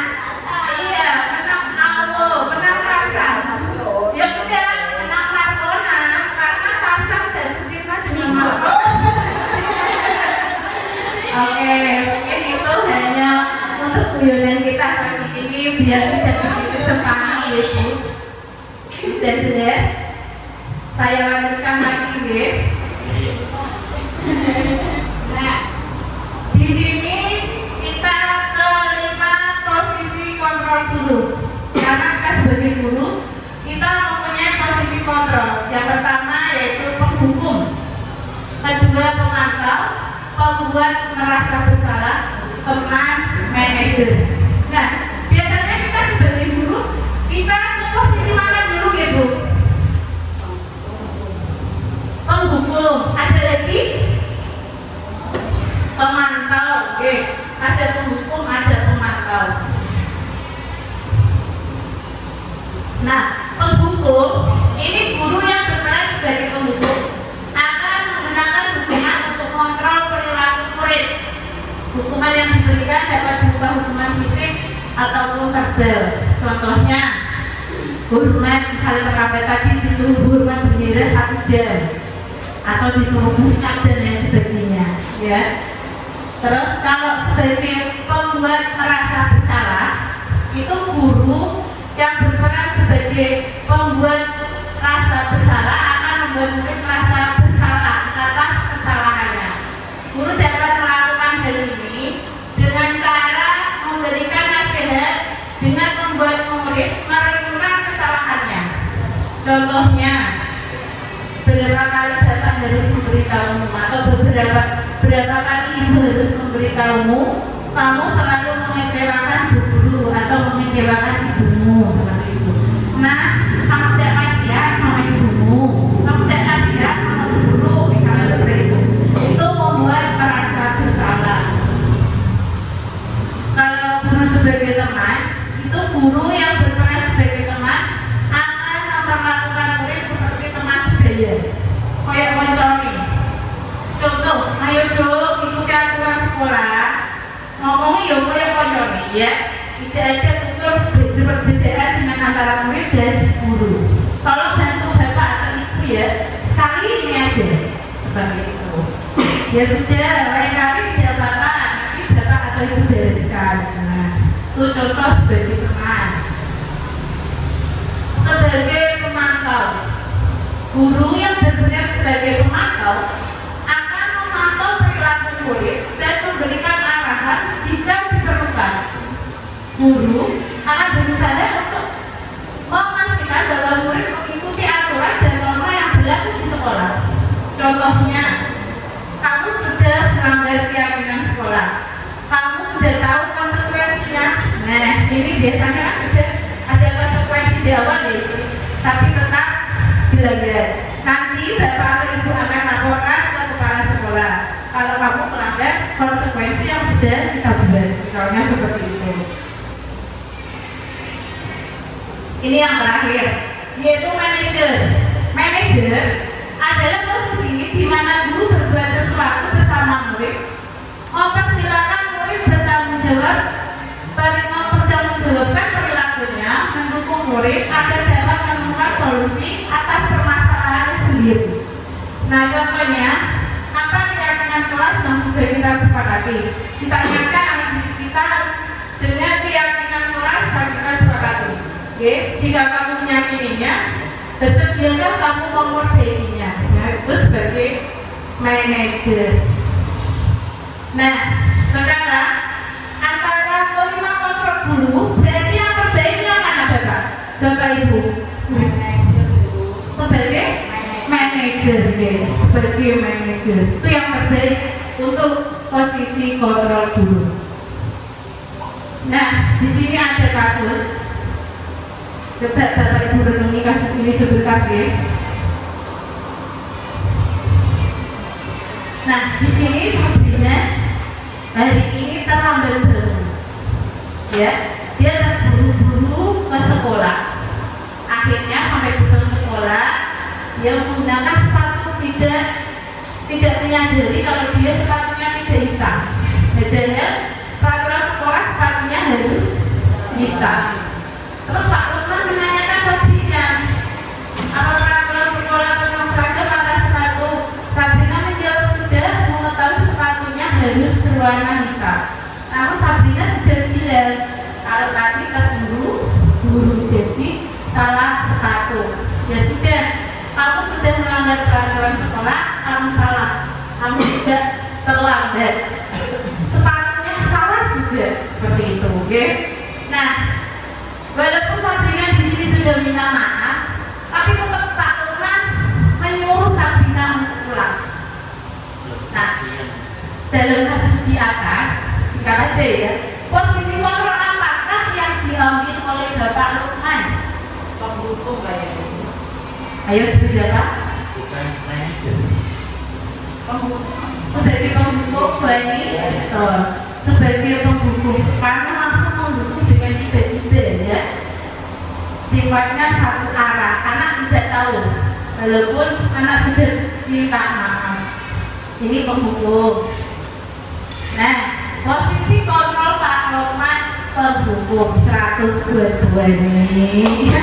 Iya, menang Awo, menang Tarsan. Ya udah, menang Markona karena Tarsan jatuh cinta dengan Markona. Oke, mungkin itu hanya untuk guyonan kita kali ini biar bisa begitu semangat gitu. Dan sudah, saya lanjutkan lagi ya. Nah, di sini kita kelima posisi kontrol guru. Karena kita sebagai guru, kita mempunyai posisi kontrol. Yang pertama yaitu penghukum, kedua pemantau, pembuat merasa bersalah, teman, manajer. Nah, biasanya kita sebagai guru, kita ke posisi mana dulu ya Bu? Penghukum. Ada lagi? Pemantau. Oke. Ada penghukum, ada pemantau. Nah, penghukum ini guru yang berperan sebagai penghukum akan menggunakan hukuman untuk kontrol perilaku murid. Hukuman yang diberikan dapat berupa hukuman fisik ataupun verbal. Contohnya, hormat misalnya terkait tadi disuruh hormat bendera 1 jam atau disuruh buka dan lain sebagainya, ya. Terus kalau sebagai pembuat merasa bersalah, itu guru yang berperan sebagai pembuat rasa bersalah akan membuat murid merasa bersalah atas kesalahannya. Guru dapat melakukan hal ini dengan cara memberikan nasihat dengan membuat murid merenungkan kesalahannya. Contohnya, berapa kali bapak harus memberitahumu atau berapa kali ibu harus memberitahumu kamu selalu mengecewakan guru atau mengecewakan ibumu, seperti itu. Nah, kamu tidak kasihan sama ibumu, kamu tidak kasihan sama guru, misalnya seperti itu. Itu membuat merasa bersalah. Kalau guru sebagai teman, itu guru yang berperan sebagai teman akan memperlakukan murid seperti teman sebaya, kayak mencuri. Contoh, ayo dong ikuti aturan sekolah, ngomongnya ya kayak mencuri ya. Tidak ada ukur perbedaan dengan antara murid dan guru. Tolong bantu bapak atau ibu ya, sekali ini aja seperti itu. Ya sudah, lain kali tidak apa-apa, nanti bapak atau ibu bereskan. Nah, itu contoh sebagai teman. Sebagai pemantau, guru yang berperan sebagai pemantau akan memantau perilaku murid dan memberikan arahan jika diperlukan. Guru akan berusaha untuk memastikan Ini yang terakhir, yaitu manajer. Manajer adalah posisi di mana guru berbuat sesuatu bersama murid, mempersilakan murid bertanggung jawab, mempertanggungjawabkan perilakunya, mendukung murid agar dapat menemukan solusi atas permasalahan sendiri. Nah, contohnya, apa keyakinan kelas yang sudah kita sepakati? Kita ingatkan anak didik kita dengan keyakinan kelas yang kita sepakati. Oke, jika kamu meyakininya, bersediakah kamu memperbaikinya? Ya, itu sebagai manajer. Nah, sekarang antara kelima kontrol guru, berarti yang terbaik yang mana Bapak? Bapak Ibu? Manajer dulu. Sebagai manajer, ya. Sebagai manajer itu yang terbaik untuk posisi kontrol guru. Nah, di sini ada kasus. Coba Bapak Ibu renungi kasus ini sebentar, ya. Nah, di sini sebenarnya hari ini terlambat bangun, ya. Dia terburu-buru ke sekolah. Akhirnya sampai di sekolah, dia menggunakan sepatu tidak menyadari kalau dia sepatunya tidak hitam. Padahal peraturan sekolah sepatunya harus hitam. Terus Pak Lukman menanyakan Sabrina, apa peraturan sekolah tentang seragam ada sepatu? Sabrina menjawab sudah mengetahui sepatunya harus berwarna hitam. Namun Sabrina sudah bilang kalau tadi terburu buru jadi salah sepatu. Ya sudah, kamu sudah melanggar peraturan sekolah, kamu salah. Kamu sudah terlambat. Sepatunya salah juga seperti itu, oke? Nah, walaupun Sabrina di sini sudah minta maaf, tapi tetap Pak Lukman menyuruh Sabrina untuk pulang. Nah, dalam kasus di atas, singkat aja ya, posisi kontrol apakah yang diambil oleh Bapak Lukman? Penghukum kayaknya. Ayo sudah Pak. Bukan manajer. Sebagai penghukum Bani, sebagai penghukum karena langsung menghukum dengan tiba-tiba ya. Sifatnya satu arah, anak tidak tahu walaupun anak sudah minta maaf. Ini penghukum. Nah, posisi kontrol Pak Lukman penghukum 122 ini.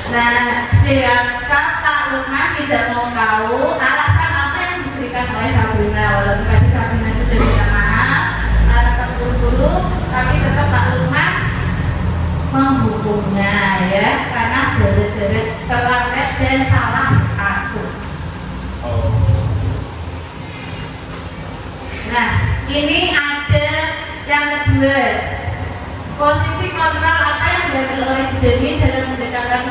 Nah, jika Pak Lukman tidak mau tahu alasan apa yang diberikan oleh Sabrina, walaupun tadi Sabrina sudah minta maaf, anak terburu-buru, tapi tetap Pak Lukman menghukumnya ya, karena gara-gara terlambat dan salah sepatu. Oh. Nah, ini ada yang kedua, posisi kontrol apa yang diambil oleh Bu Deni dalam mendekatkan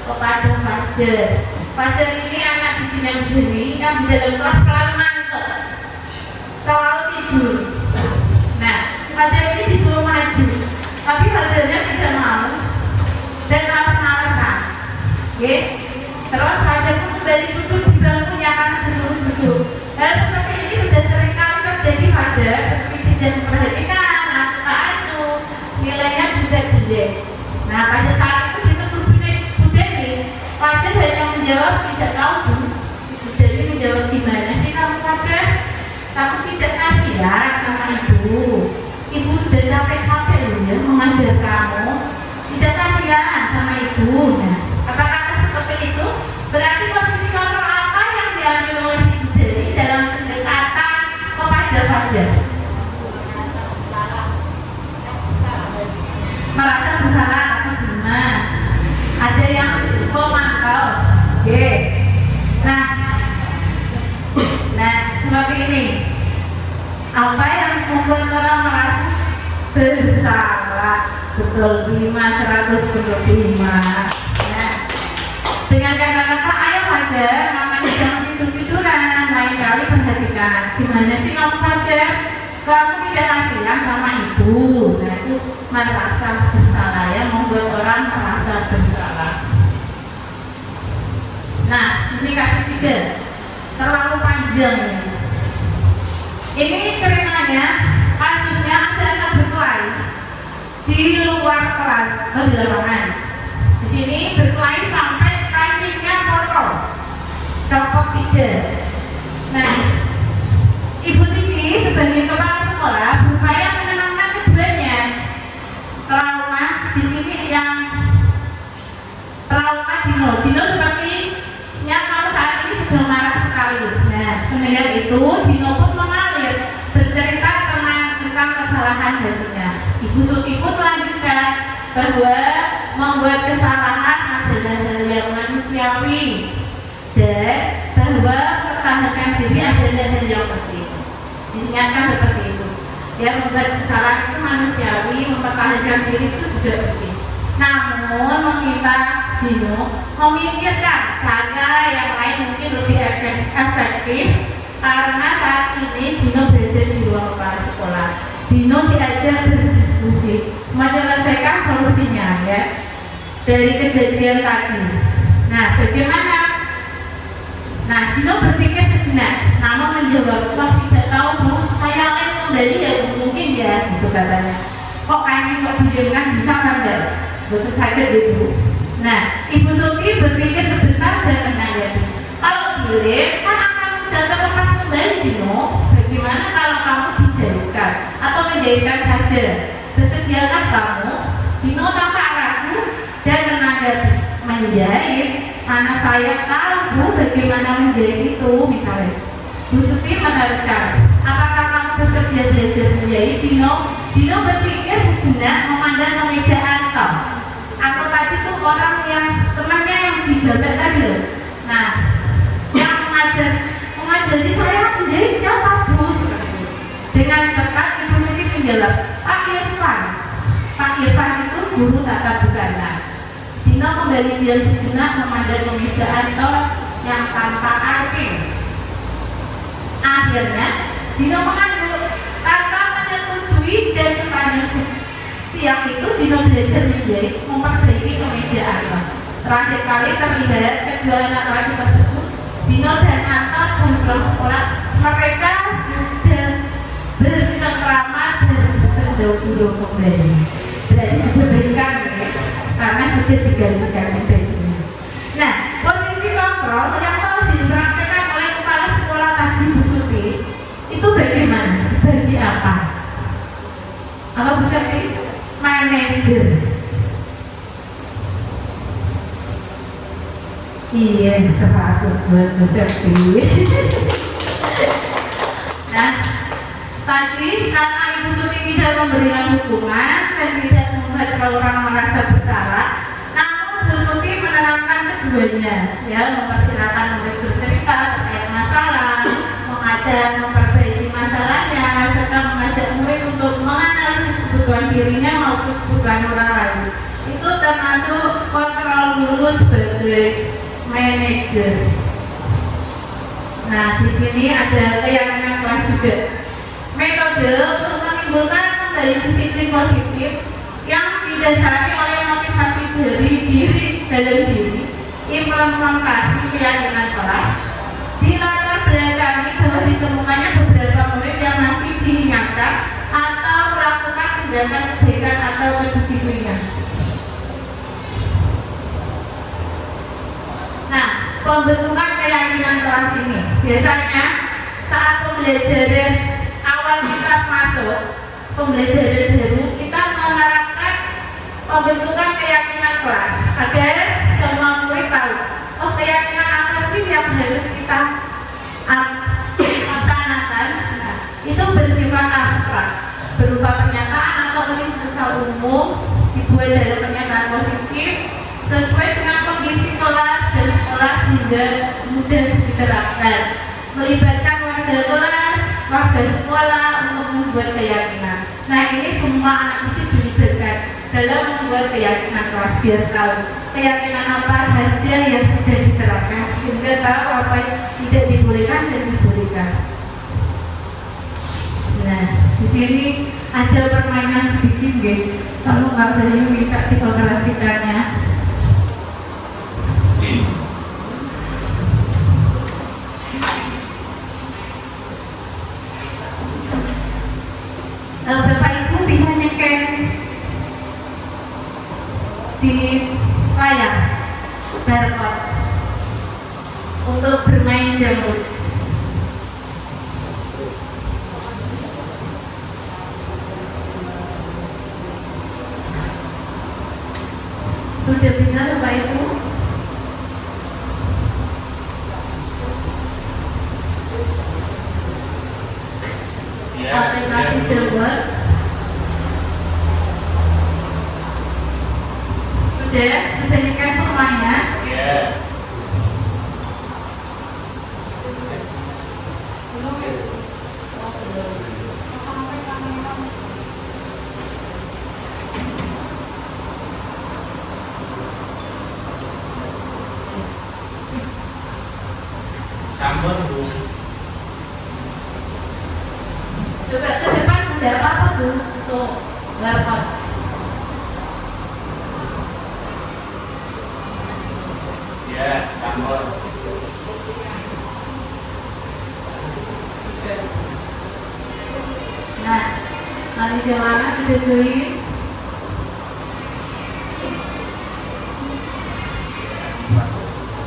kepada Fajar. Fajar ini anak didiknya Bu Deni yang di dalam kelas selalu ngantuk, selalu tidur. Nah, Fajar ini disuruh maju, tapi Fajarnya tidak mau dan malas-malasan. Oke? Terus Fajar pun kembali duduk di bangkunya karena disuruh duduk. Hal seperti ini sudah sering kali terjadi Fajar, seperti tidak memperhatikan, acuh-acuh, nilainya juga jelek. Nah, pada saat itu ditegur Bu Deni, Fajar hanya menjawab tidak tahu Bu. Bu Deni menjawab gimana sih kamu Fajar? Kamu tidak kasihan sama ibu. Ibu sudah capek-capek loh ya mengajar kamu. Tidak kasihan sama ibu. Nah, kata-kata seperti itu berarti posisi kontrol apa yang diambil oleh Ibu Deni dalam pendekatan kepada Fajar? Merasa bersalah atau gimana? Ada yang memantau. Oke. Nah, seperti ini. Apa yang membuat orang merasa bersalah? Betul, 5/100. Nah, dengan kata-kata ayo Fajar, makanya jangan tidur-tiduran, lain kali perhatikan. Gimana sih kamu Fajar? Kamu tidak kasihan sama ibu. Nah, itu merasa bersalah ya, membuat orang merasa bersalah. Nah, ini kasus 3, terlalu panjang ya. Ini ceritanya, kasusnya ada anak berkelahi di luar kelas, di lapangan. di sini berkelahi sampai kancingnya kotor, copot 3. Nah, Ibu Siti sebagai kepala sekolah berupaya menenangkan keduanya. Trauma di sini yang trauma Dino sepertinya kalau saat ini sedang marah sekali. Nah, mendengar itu Dino pun mengalir bercerita tentang kesalahan dirinya. Ibu Suti pun melanjutkan bahwa membuat kesalahan adalah hal yang manusiawi dan bahwa mempertahankan diri adalah hal yang penting. Diingatkan seperti itu. Ya, membuat kesalahan itu manusiawi, mempertahankan diri itu juga penting. Namun meminta Dino memikirkan cara yang lain mungkin lebih efektif karena saat ini Dino berada di ruang kepala sekolah. Dino diajak berdiskusi, menyelesaikan solusinya ya dari kejadian tadi. Nah, bagaimana? Nah, Dino berpikir sejenak, namun menjawab, wah tidak tahu Bu, saya lain kembali ya mungkin ya, gitu katanya. Kok kancing kok didiamkan bisa bandel? Betul saja Bu. Nah, Ibu Suti berpikir sebentar dan menanggapi. Kalau dilem kan akan sudah terlepas kembali Dino. Bagaimana kalau kamu dijahitkan atau menjahitkan saja? Bersediakah kamu? Dino tampak ragu dan menanggapi. Menjahit? Mana saya tahu Bu bagaimana menjahit itu misalnya. Bu Suti meneruskan, apakah kamu bersedia belajar menjahit Dino? Dino berpikir sejenak memandang kemeja Anto. Aku tadi tuh orang yang temannya yang dijabat tadi loh. Nah, yang mengajari saya menjahit siapa Bu? Seperti itu. Dengan cepat Ibu Suti menjawab, Pak Irfan. Pak Irfan itu guru tata busana. Dino kembali diam sejenak memandang kemeja Anto yang tanpa kancing. Akhirnya Dino mengangguk tanpa menyetujui dan sepanjang siang itu Dino belajar menjahit memperbaiki kemeja Anto. Terakhir kali terlihat kedua anak laki tersebut, Dino dan Anto jam pulang sekolah, mereka sudah bercengkrama dan bersendau-endau kembali. Berarti sudah berikan ya, karena sudah diganti kancing bajunya. Nah, posisi kontrol yang telah dipraktekkan oleh kepala sekolah tadi Bu Suti itu bagaimana? Sebagai apa? Apa Bu Suti? Manajer. Iya, 100 buat Bu Suti. Nah, tadi karena Ibu Suti tidak memberikan hukuman dan tidak membuat orang merasa bersalah, namun Bu Suti menenangkan keduanya, ya, mempersilahkan murid bercerita terkait masalah, mengajak memperbaiki masalahnya, serta mengajak murid untuk menganalisis kebutuhan dirinya maupun kebutuhan orang lain. Itu termasuk kontrol lulus sebagai manajer. Nah, di sini ada keyakinan kelas juga. Metode untuk menimbulkan kembali disiplin positif yang didasari oleh motivasi dari diri dalam diri, implementasi keyakinan kelas, dilatar belakangi bahwa ditemukannya beberapa murid yang masih diingatkan atau melakukan tindakan kebaikan atau kedisiplinan. Nah, pembentukan keyakinan kelas ini biasanya saat pembelajaran awal kita masuk, pembelajaran baru, kita menerapkan pembentukan keyakinan kelas agar semua murid tahu, oh keyakinan apa sih yang harus kita laksanakan. Nah, itu bersifat abstrak, berupa pernyataan atau universal umum, dibuat dalam pernyataan positif sesuai dengan kondisi kelas dan sekolah sehingga mudah diterapkan, melibatkan warga kelas, warga sekolah untuk membuat keyakinan. Nah, ini semua anak didik dilibatkan dalam membuat keyakinan kelas biar tahu keyakinan apa saja yang sudah diterapkan sehingga tahu apa yang tidak dibolehkan dan dibolehkan. Nah, di sini ada permainan sedikit, guys. Kalau nggak boleh minta dikomunikasikannya. Bapak Ibu bisa nyeken di layar barcode untuk bermain jamur. Sudah bisa Bapak Ibu? Ya, Aplikasi jamur sudah nikah semuanya. Ya. Sambal Bu. Coba ke depan udah apa Bu untuk barcode? Ya, sambal. Nah, nanti jamaah sudah join.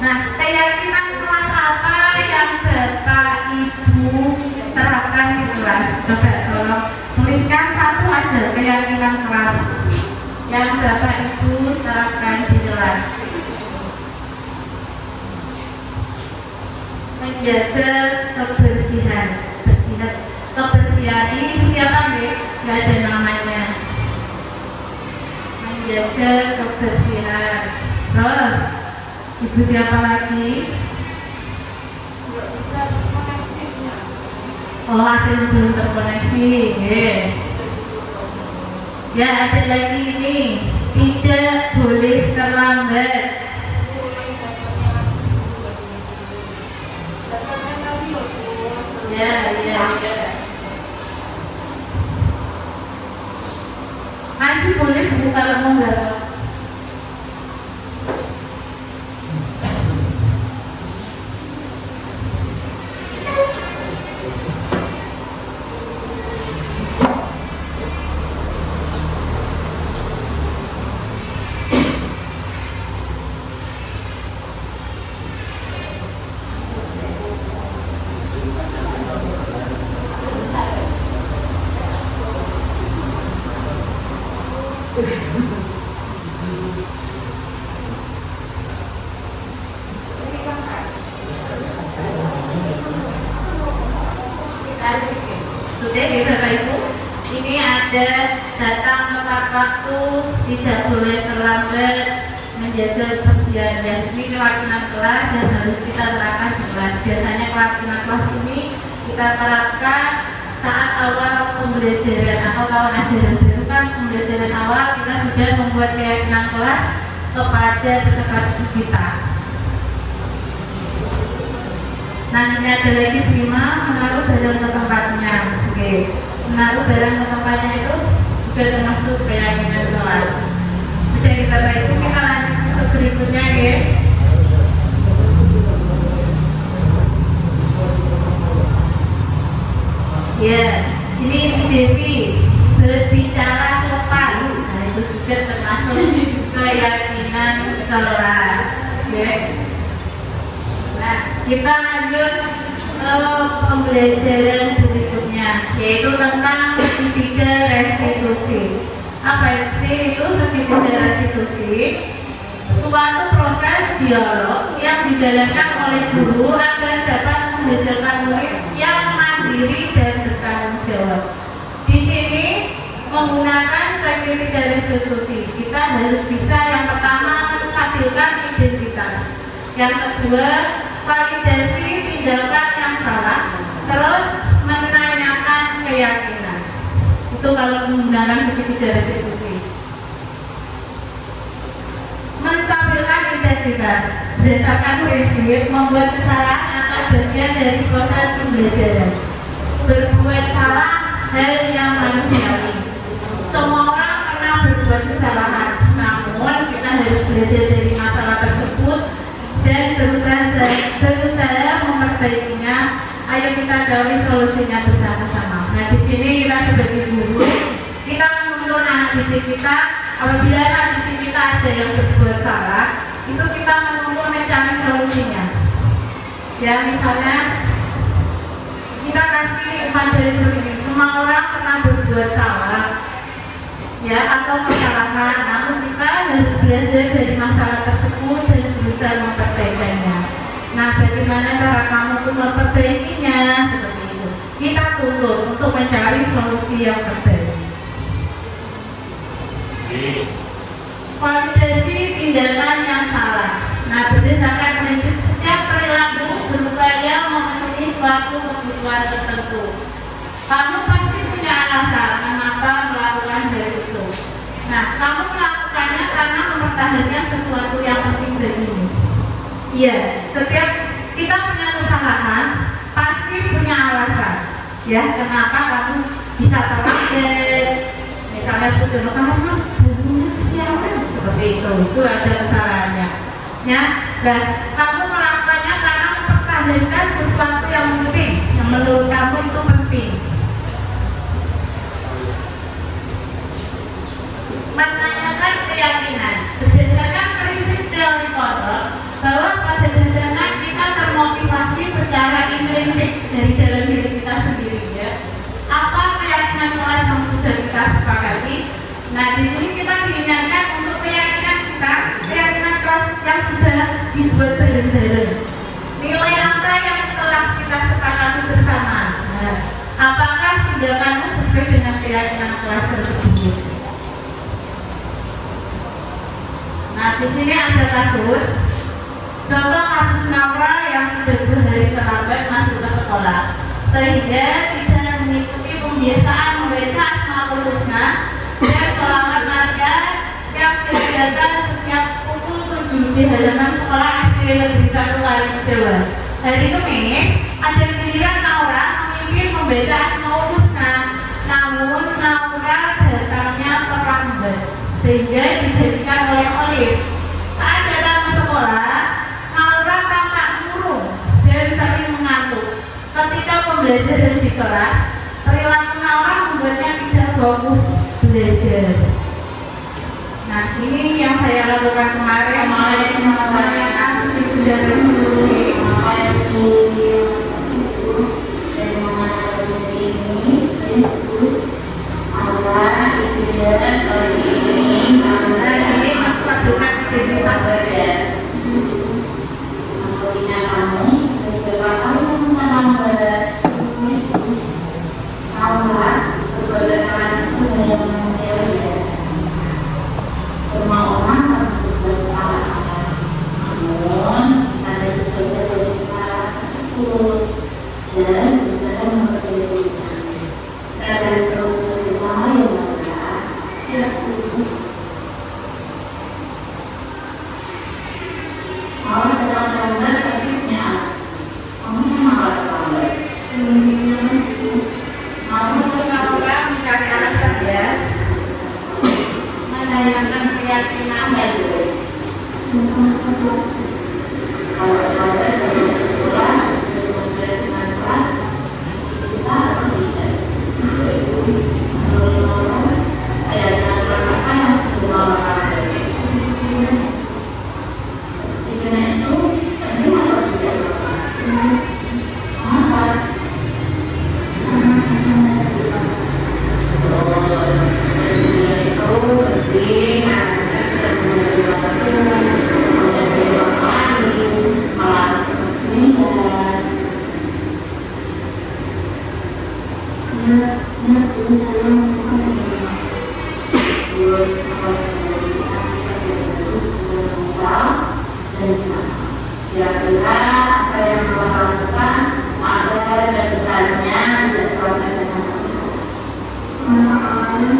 Nah, keyakinan kelas apa yang Bapak Ibu terapkan di kelas? Coba tolong tuliskan satu aja keyakinan kelas yang Bapak Ibu terapkan di kelas. Menjaga kebersihan. Kebersihan ini siapa nih? Gak ada namanya. Menjaga kebersihan. Terus Ibu siapa lagi? Oh, ada yang belum terkoneksi. Ya, ada lagi ini. Tidak boleh terlambat. Ya. Masih boleh Bu kalau mau nggak? Sudah ya Bapak Ibu, ini ada datang tepat waktu, tidak boleh terlambat, menjaga kebersihan, dan ini keyakinan kelas yang harus kita terapkan di kelas. Biasanya keyakinan kelas ini kita terapkan saat awal pembelajaran atau tahun ajaran baru kan pembelajaran awal kita sudah membuat keyakinan kelas kepada peserta didik kita. Nah, ini ada lagi 5 menaruh barang ke tempatnya. Oke, menaruh barang ke tempatnya itu juga termasuk keyakinan kelas. Sudah kita Bapak Ibu, kita lanjut ke berikutnya ya. Ya, sini Devi berbicara sopan. Nah, itu juga termasuk keyakinan kelas. Ya. Nah, kita lanjut ke pembelajaran berikutnya, yaitu tentang segitiga restitusi. Apa sih itu segitiga restitusi? Suatu proses dialog yang dijalankan oleh guru agar dapat menghasilkan murid yang mandiri dan bertanggung jawab. Di sini menggunakan segitiga restitusi, kita harus bisa yang pertama menstabilkan identitas. Yang kedua, validasi tindakan yang salah, terus menanyakan keyakinan. Itu kalau menggunakan segitiga restitusi. Menstabilkan identitas berdasarkan prinsip membuat kesalahan atau bagian dari proses pembelajaran. Berbuat salah hal yang manusiawi. Semua orang pernah berbuat kesalahan, namun kita harus belajar dari masalah tersebut dan berusaha memperbaikinya. Ayo kita cari solusinya bersama-sama. Nah, di sini kita sebagai guru, kita menuntun anak didik kita. Apabila anak didik kita kita ada yang berbuat salah, itu kita menunggu mencari solusinya. Ya misalnya kita kasih umpan dari seperti ini, semua orang pernah berbuat salah, ya atau kesalahan, namun kita harus belajar dari masalah tersebut dan berusaha memperbaikinya. Nah, bagaimana cara kamu untuk memperbaikinya? Seperti itu. Kita tuntut untuk mencari solusi yang terbaik. Validasi tindakan yang salah. Nah, berdasarkan prinsip setiap perilaku berupaya memenuhi suatu kebutuhan tertentu. Kamu pasti punya alasan mengapa melakukan hal itu. Nah, kamu melakukannya karena mempertahankan sesuatu yang penting bagimu. Iya, setiap kita punya kesalahan pasti punya alasan. Ya, kenapa kamu bisa terlambat? Misalnya seperti itu, karena barunya kesiangan seperti itu ada kesalahannya. Ya, dan kamu melakukannya karena mempertahankan sesuatu yang penting, yang menurut kamu itu penting. Menanyakan keyakinan berdasarkan prinsip teori Potter bahwa pada dasarnya kita termotivasi secara intrinsik dari dalam diri kita sendiri, ya. Apa keyakinan kelas yang sudah kita sepakati? Nah, di sini kita diingatkan untuk keyakinan kita, keyakinan kelas yang sudah dibuat bareng-bareng. Nilai apa yang telah kita sepakati bersama? Nah, apakah tindakanmu sesuai dengan keyakinan kelas tersebut? Nah, di sini ada kasus. Contoh kasus Naura yang sudah 2 hari terlambat masuk ke sekolah, sehingga tidak mengikuti pembiasaan membaca Asmaul Husna dan sholawat Maria yang disediakan setiap pukul 7 di halaman sekolah SD Negeri 1 Kalimantan Jawa. Hari Kamis ada giliran Naura memimpin membaca Asmaul Husna, namun Naura datangnya terlambat sehingga dijadikan oleh Olive. Saat datang ke sekolah, Naura tampak murung dan sering mengantuk. Ketika pembelajaran di kelas, perilaku Naura membuatnya tidak fokus belajar. Nah, ini yang saya lakukan kemarin, menanyakan studi dan resolusi. Ini maksud bukan identitas saya. Semua orang berbuat salah, namun ada sesuatu dari kesalahan tersebut dan berusaha memperbaikinya. Ada solusi bersama yang adalah siap dulu. Kalau dalam gambar pasti punya alasan. Kamu memang ada gambar. Mau Naura mencari alasan, ya. Menanyakan keyakinan, ya. Kalau gambar dari sekolah sebelum dengan kelas kita harus lihat. Ayat yang merasakan yang sebelum melakukan sehingga itu ini harus dilakukan. Kenapa? Karena kesalahan kita. Itu penting. Sebelum dilakukan, kemudian dilakukan, melakukan penindakan. Terus saya misalnya terus harus dikasihkan terus menyesal dan kira-kira apa yang telah lakukan agar kedepannya tidak terlalu dengan masalahnya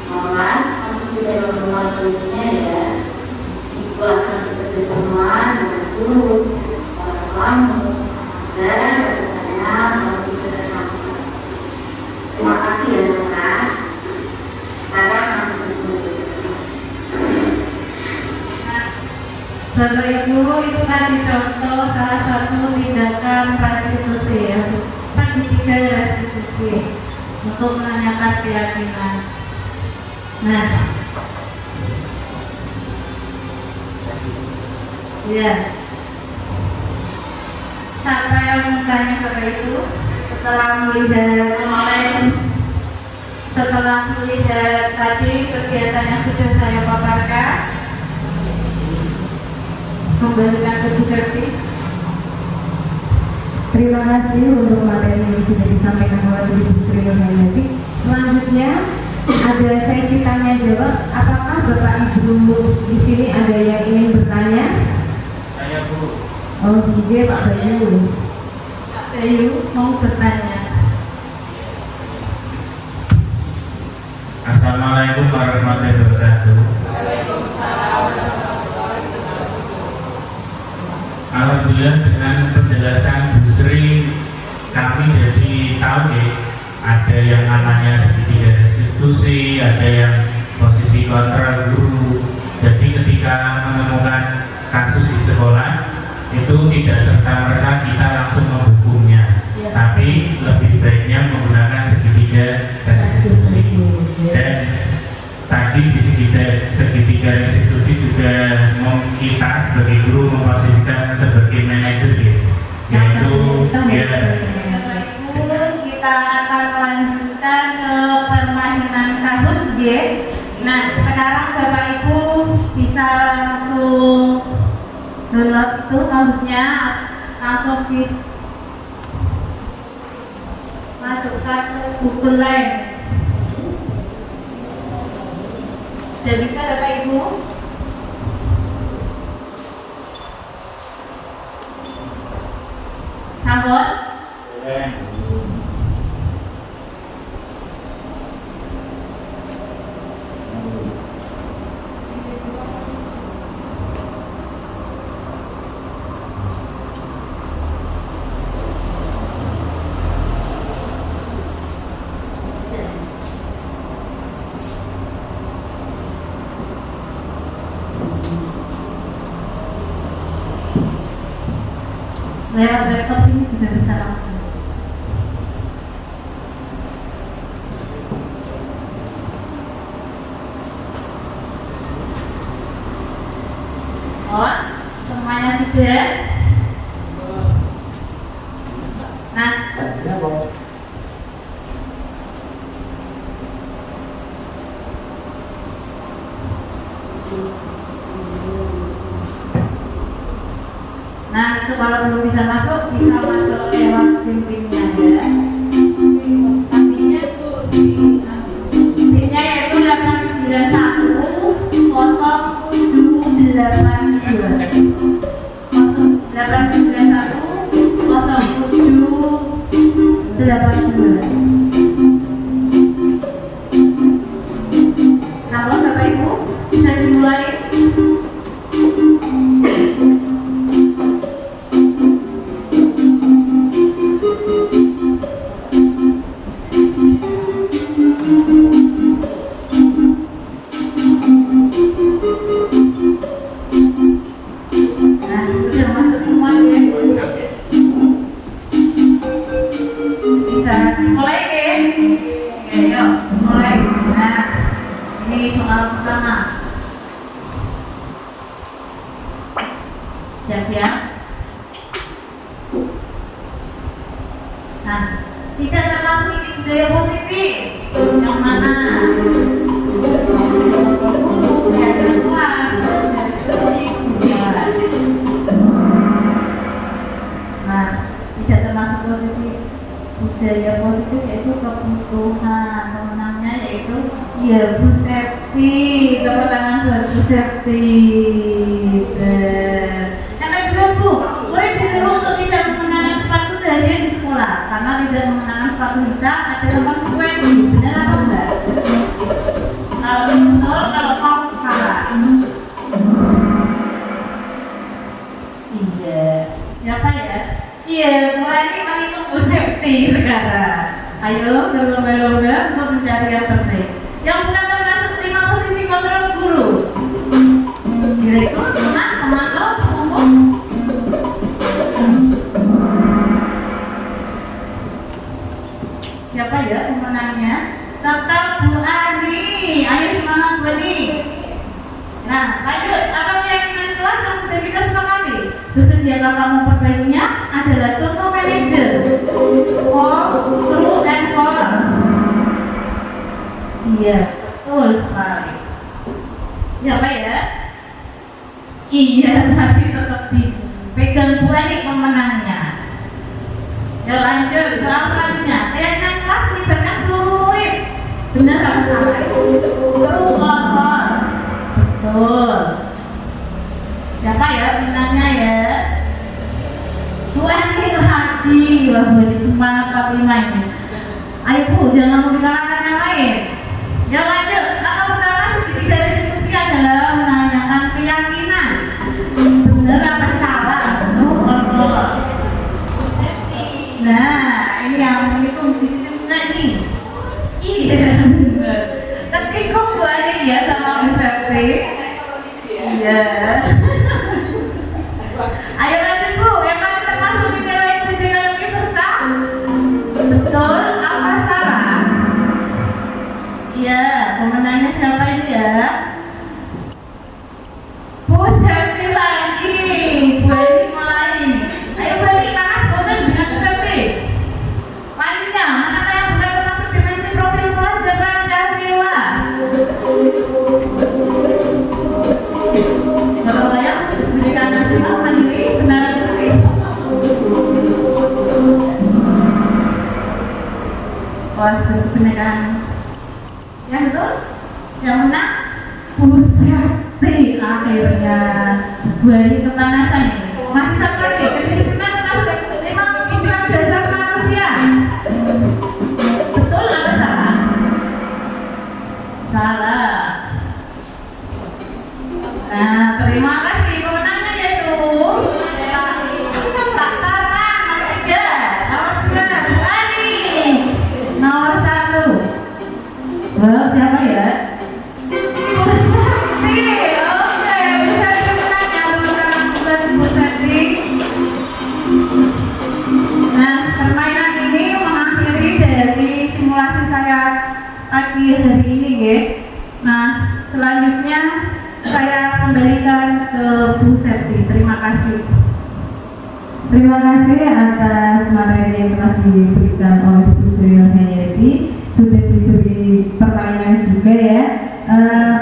malah kamu sudah menemukan solusinya, ya. Itu akan bekerjasama dengan guru, kamu dan bagaimana bisa terlakukan. Terima kasih, ya, Mas. Sekarang kami Bapak Ibu, itu tadi contoh salah satu tindakan restitusi, ya. Tadi 3 restitusi. untuk menanyakan keyakinan. Nah, ya. Siapa yang bertanya Bapak itu setelah melihat tadi kegiatan yang sudah saya paparkan, kembalikan ke Bu Septi. Terima kasih untuk materi yang sudah disampaikan oleh Ibu Sri Nurhayati. Selanjutnya ada sesi tanya jawab. Apakah Bapak Ibu di sini ada yang ingin bertanya? Saya Bu. Oh, iya Pak Bayu. Pak Bayu mau bertanya. Assalamualaikum warahmatullahi wabarakatuh. Alhamdulillah dengan penjelasan Bu Sri kami jadi tahu nih ada yang namanya segitiga restitusi, ada yang posisi kontrol guru. Jadi ketika menemukan kasus di sekolah itu tidak serta-merta kita langsung menghukumnya, Ya. tapi lebih baiknya menggunakan segitiga restitusi. Dan tadi di segitiga restitusi juga kita sebagai guru memposisikan sebagai manajer gitu, yaitu Kita akan lanjutkan ke permainan kahut ya. Nah, sekarang Bapak Ibu bisa langsung download tuh kahutnya, langsung masukkan ke Google Lens. Sudah bisa Bapak Ibu? Sampun? Lewat laptop sini juga bisa langsung. Oh, semuanya sudah. Nah, itu kalau belum bisa masuk lewat pinnya ya. Sampingnya tuh pinnya yaitu 891 0782. Namun Bapak Ibu bisa dimulai. Nah, sudah masuk semua ya. Bisa mulai ya. Oke, yuk mulai. Nah, ini soal pertama. Siap-siap. Nah, tidak termasuk ini budaya positif. Yang mana? Nah, tidak termasuk posisi budaya positif yaitu kebutuhan. Pemenangnya yaitu ya Bu Septi. Tepuk tangan buat Bu Septi. Yang kedua Bu, boleh disuruh untuk tidak mengenakan sepatu seharian di sekolah karena tidak mengenakan sepatu hitam ada konsekuensi. Benar apa enggak? Kalau betul, kalau kamu salah. Iya. Siapa ya? Iya, mulai ini menikung Bu Septi sekarang. Ayo, berlomba-lomba untuk mencari yang terbaik. Yang bukan termasuk 5 posisi kontrol guru. Direktur, tenang, komando, umum. Siapa ya pemenangnya? Iya, betul sekali. Siapa ya? Iya, masih tetap dipegang Bu Ani pemenangnya. Ya lanjut, soal selanjutnya. Keyakinan kelas melibatkan sulit. Benar apa salah? Termohon. Betul. Siapa ya pemenangnya ya? Bu Ani lagi, wah jadi semangat 45 ini. Ayo Bu, jangan mau dikalahkan yang lain. Ya lanjut, langkah pertama segitiga restitusi adalah menanyakan keyakinan. Benar apa salah? Betul. Nah, ini yang menghitung titik-titiknya nih. Iya, benar. Tertikung Bu Ani ya sama Bu Septi. Iya. Ayo lanjut Bu, yang mana termasuk di nilai ujian universal? Betul, apa salah? Iya, pemenangnya siapa ini ya? Bu Septi lagi, Bu Ani mulai. Ayo Bu Ani, panas boten dengan Bu Septi. Selanjutnya, manakah yang benar termasuk dimensi profil pelajar Pancasila? Kalau yang pendidikan nasional mandiri benar tulis. Wah, pendidikan yang betul, yang menang Bu Septi akhirnya. Bu Ani kepanasan ini. Masih satu lagi, kedisiplinan termasuk 5 kebutuhan dasar manusia. Betul atau salah? Salah. Nah, terima kasih pemenangnya yaitu Pak Tarman nomor 3, nomor 2 Bu Ani, nomor 1. Well, siapa ya? Bu Septi. Oke, Bu Septi pemenangnya. Teman-teman Bu Septi. Nah, permainan ini mengakhiri dari simulasi saya pagi hari ini ya. Nah, selanjutnya saya kembalikan ke Bu Septi. Terima kasih. Terima kasih atas materi yang telah diberikan oleh Bu Suryo Hayati. Sudah diberi permainan juga ya.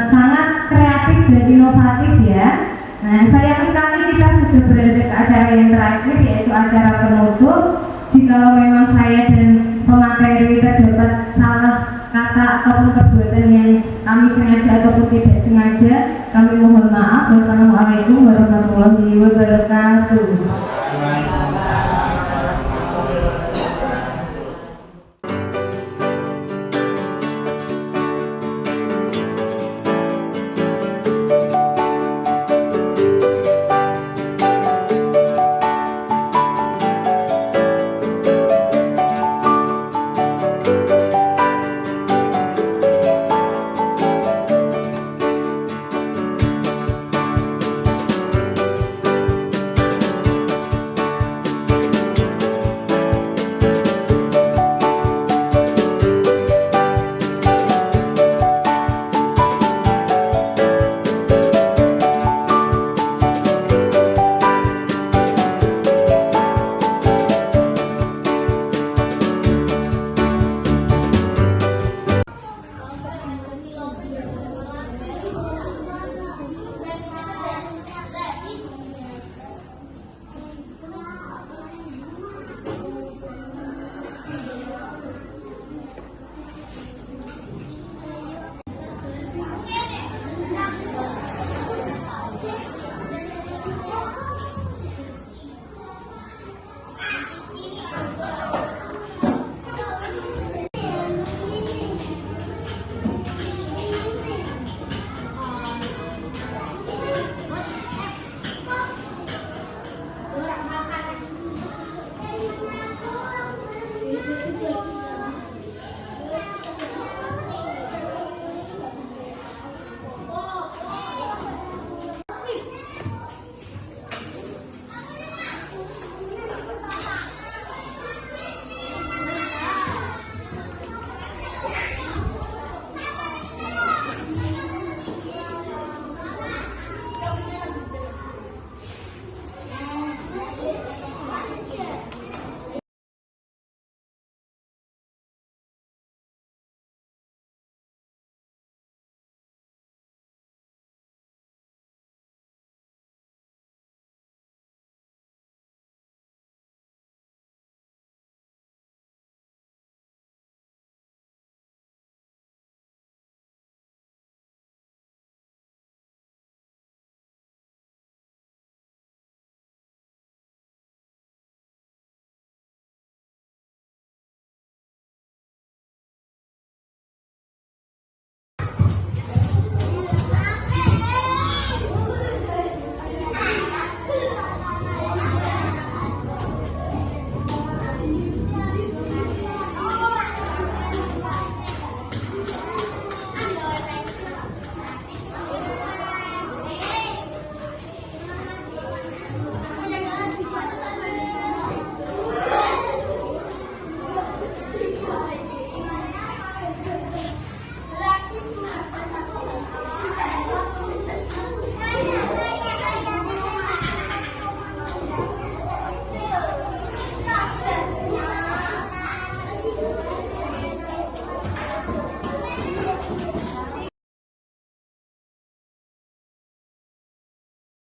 Sangat kreatif dan inovatif ya. Nah, sayang sekali kita sudah beranjak ke acara yang terakhir, yaitu acara penutup. Jikalau memang saya dan pemateri terdapat salah kata ataupun perbuatan yang kami sengaja ataupun tidak sengaja, kami mohon maaf. Wassalamualaikum warahmatullahi wabarakatuh.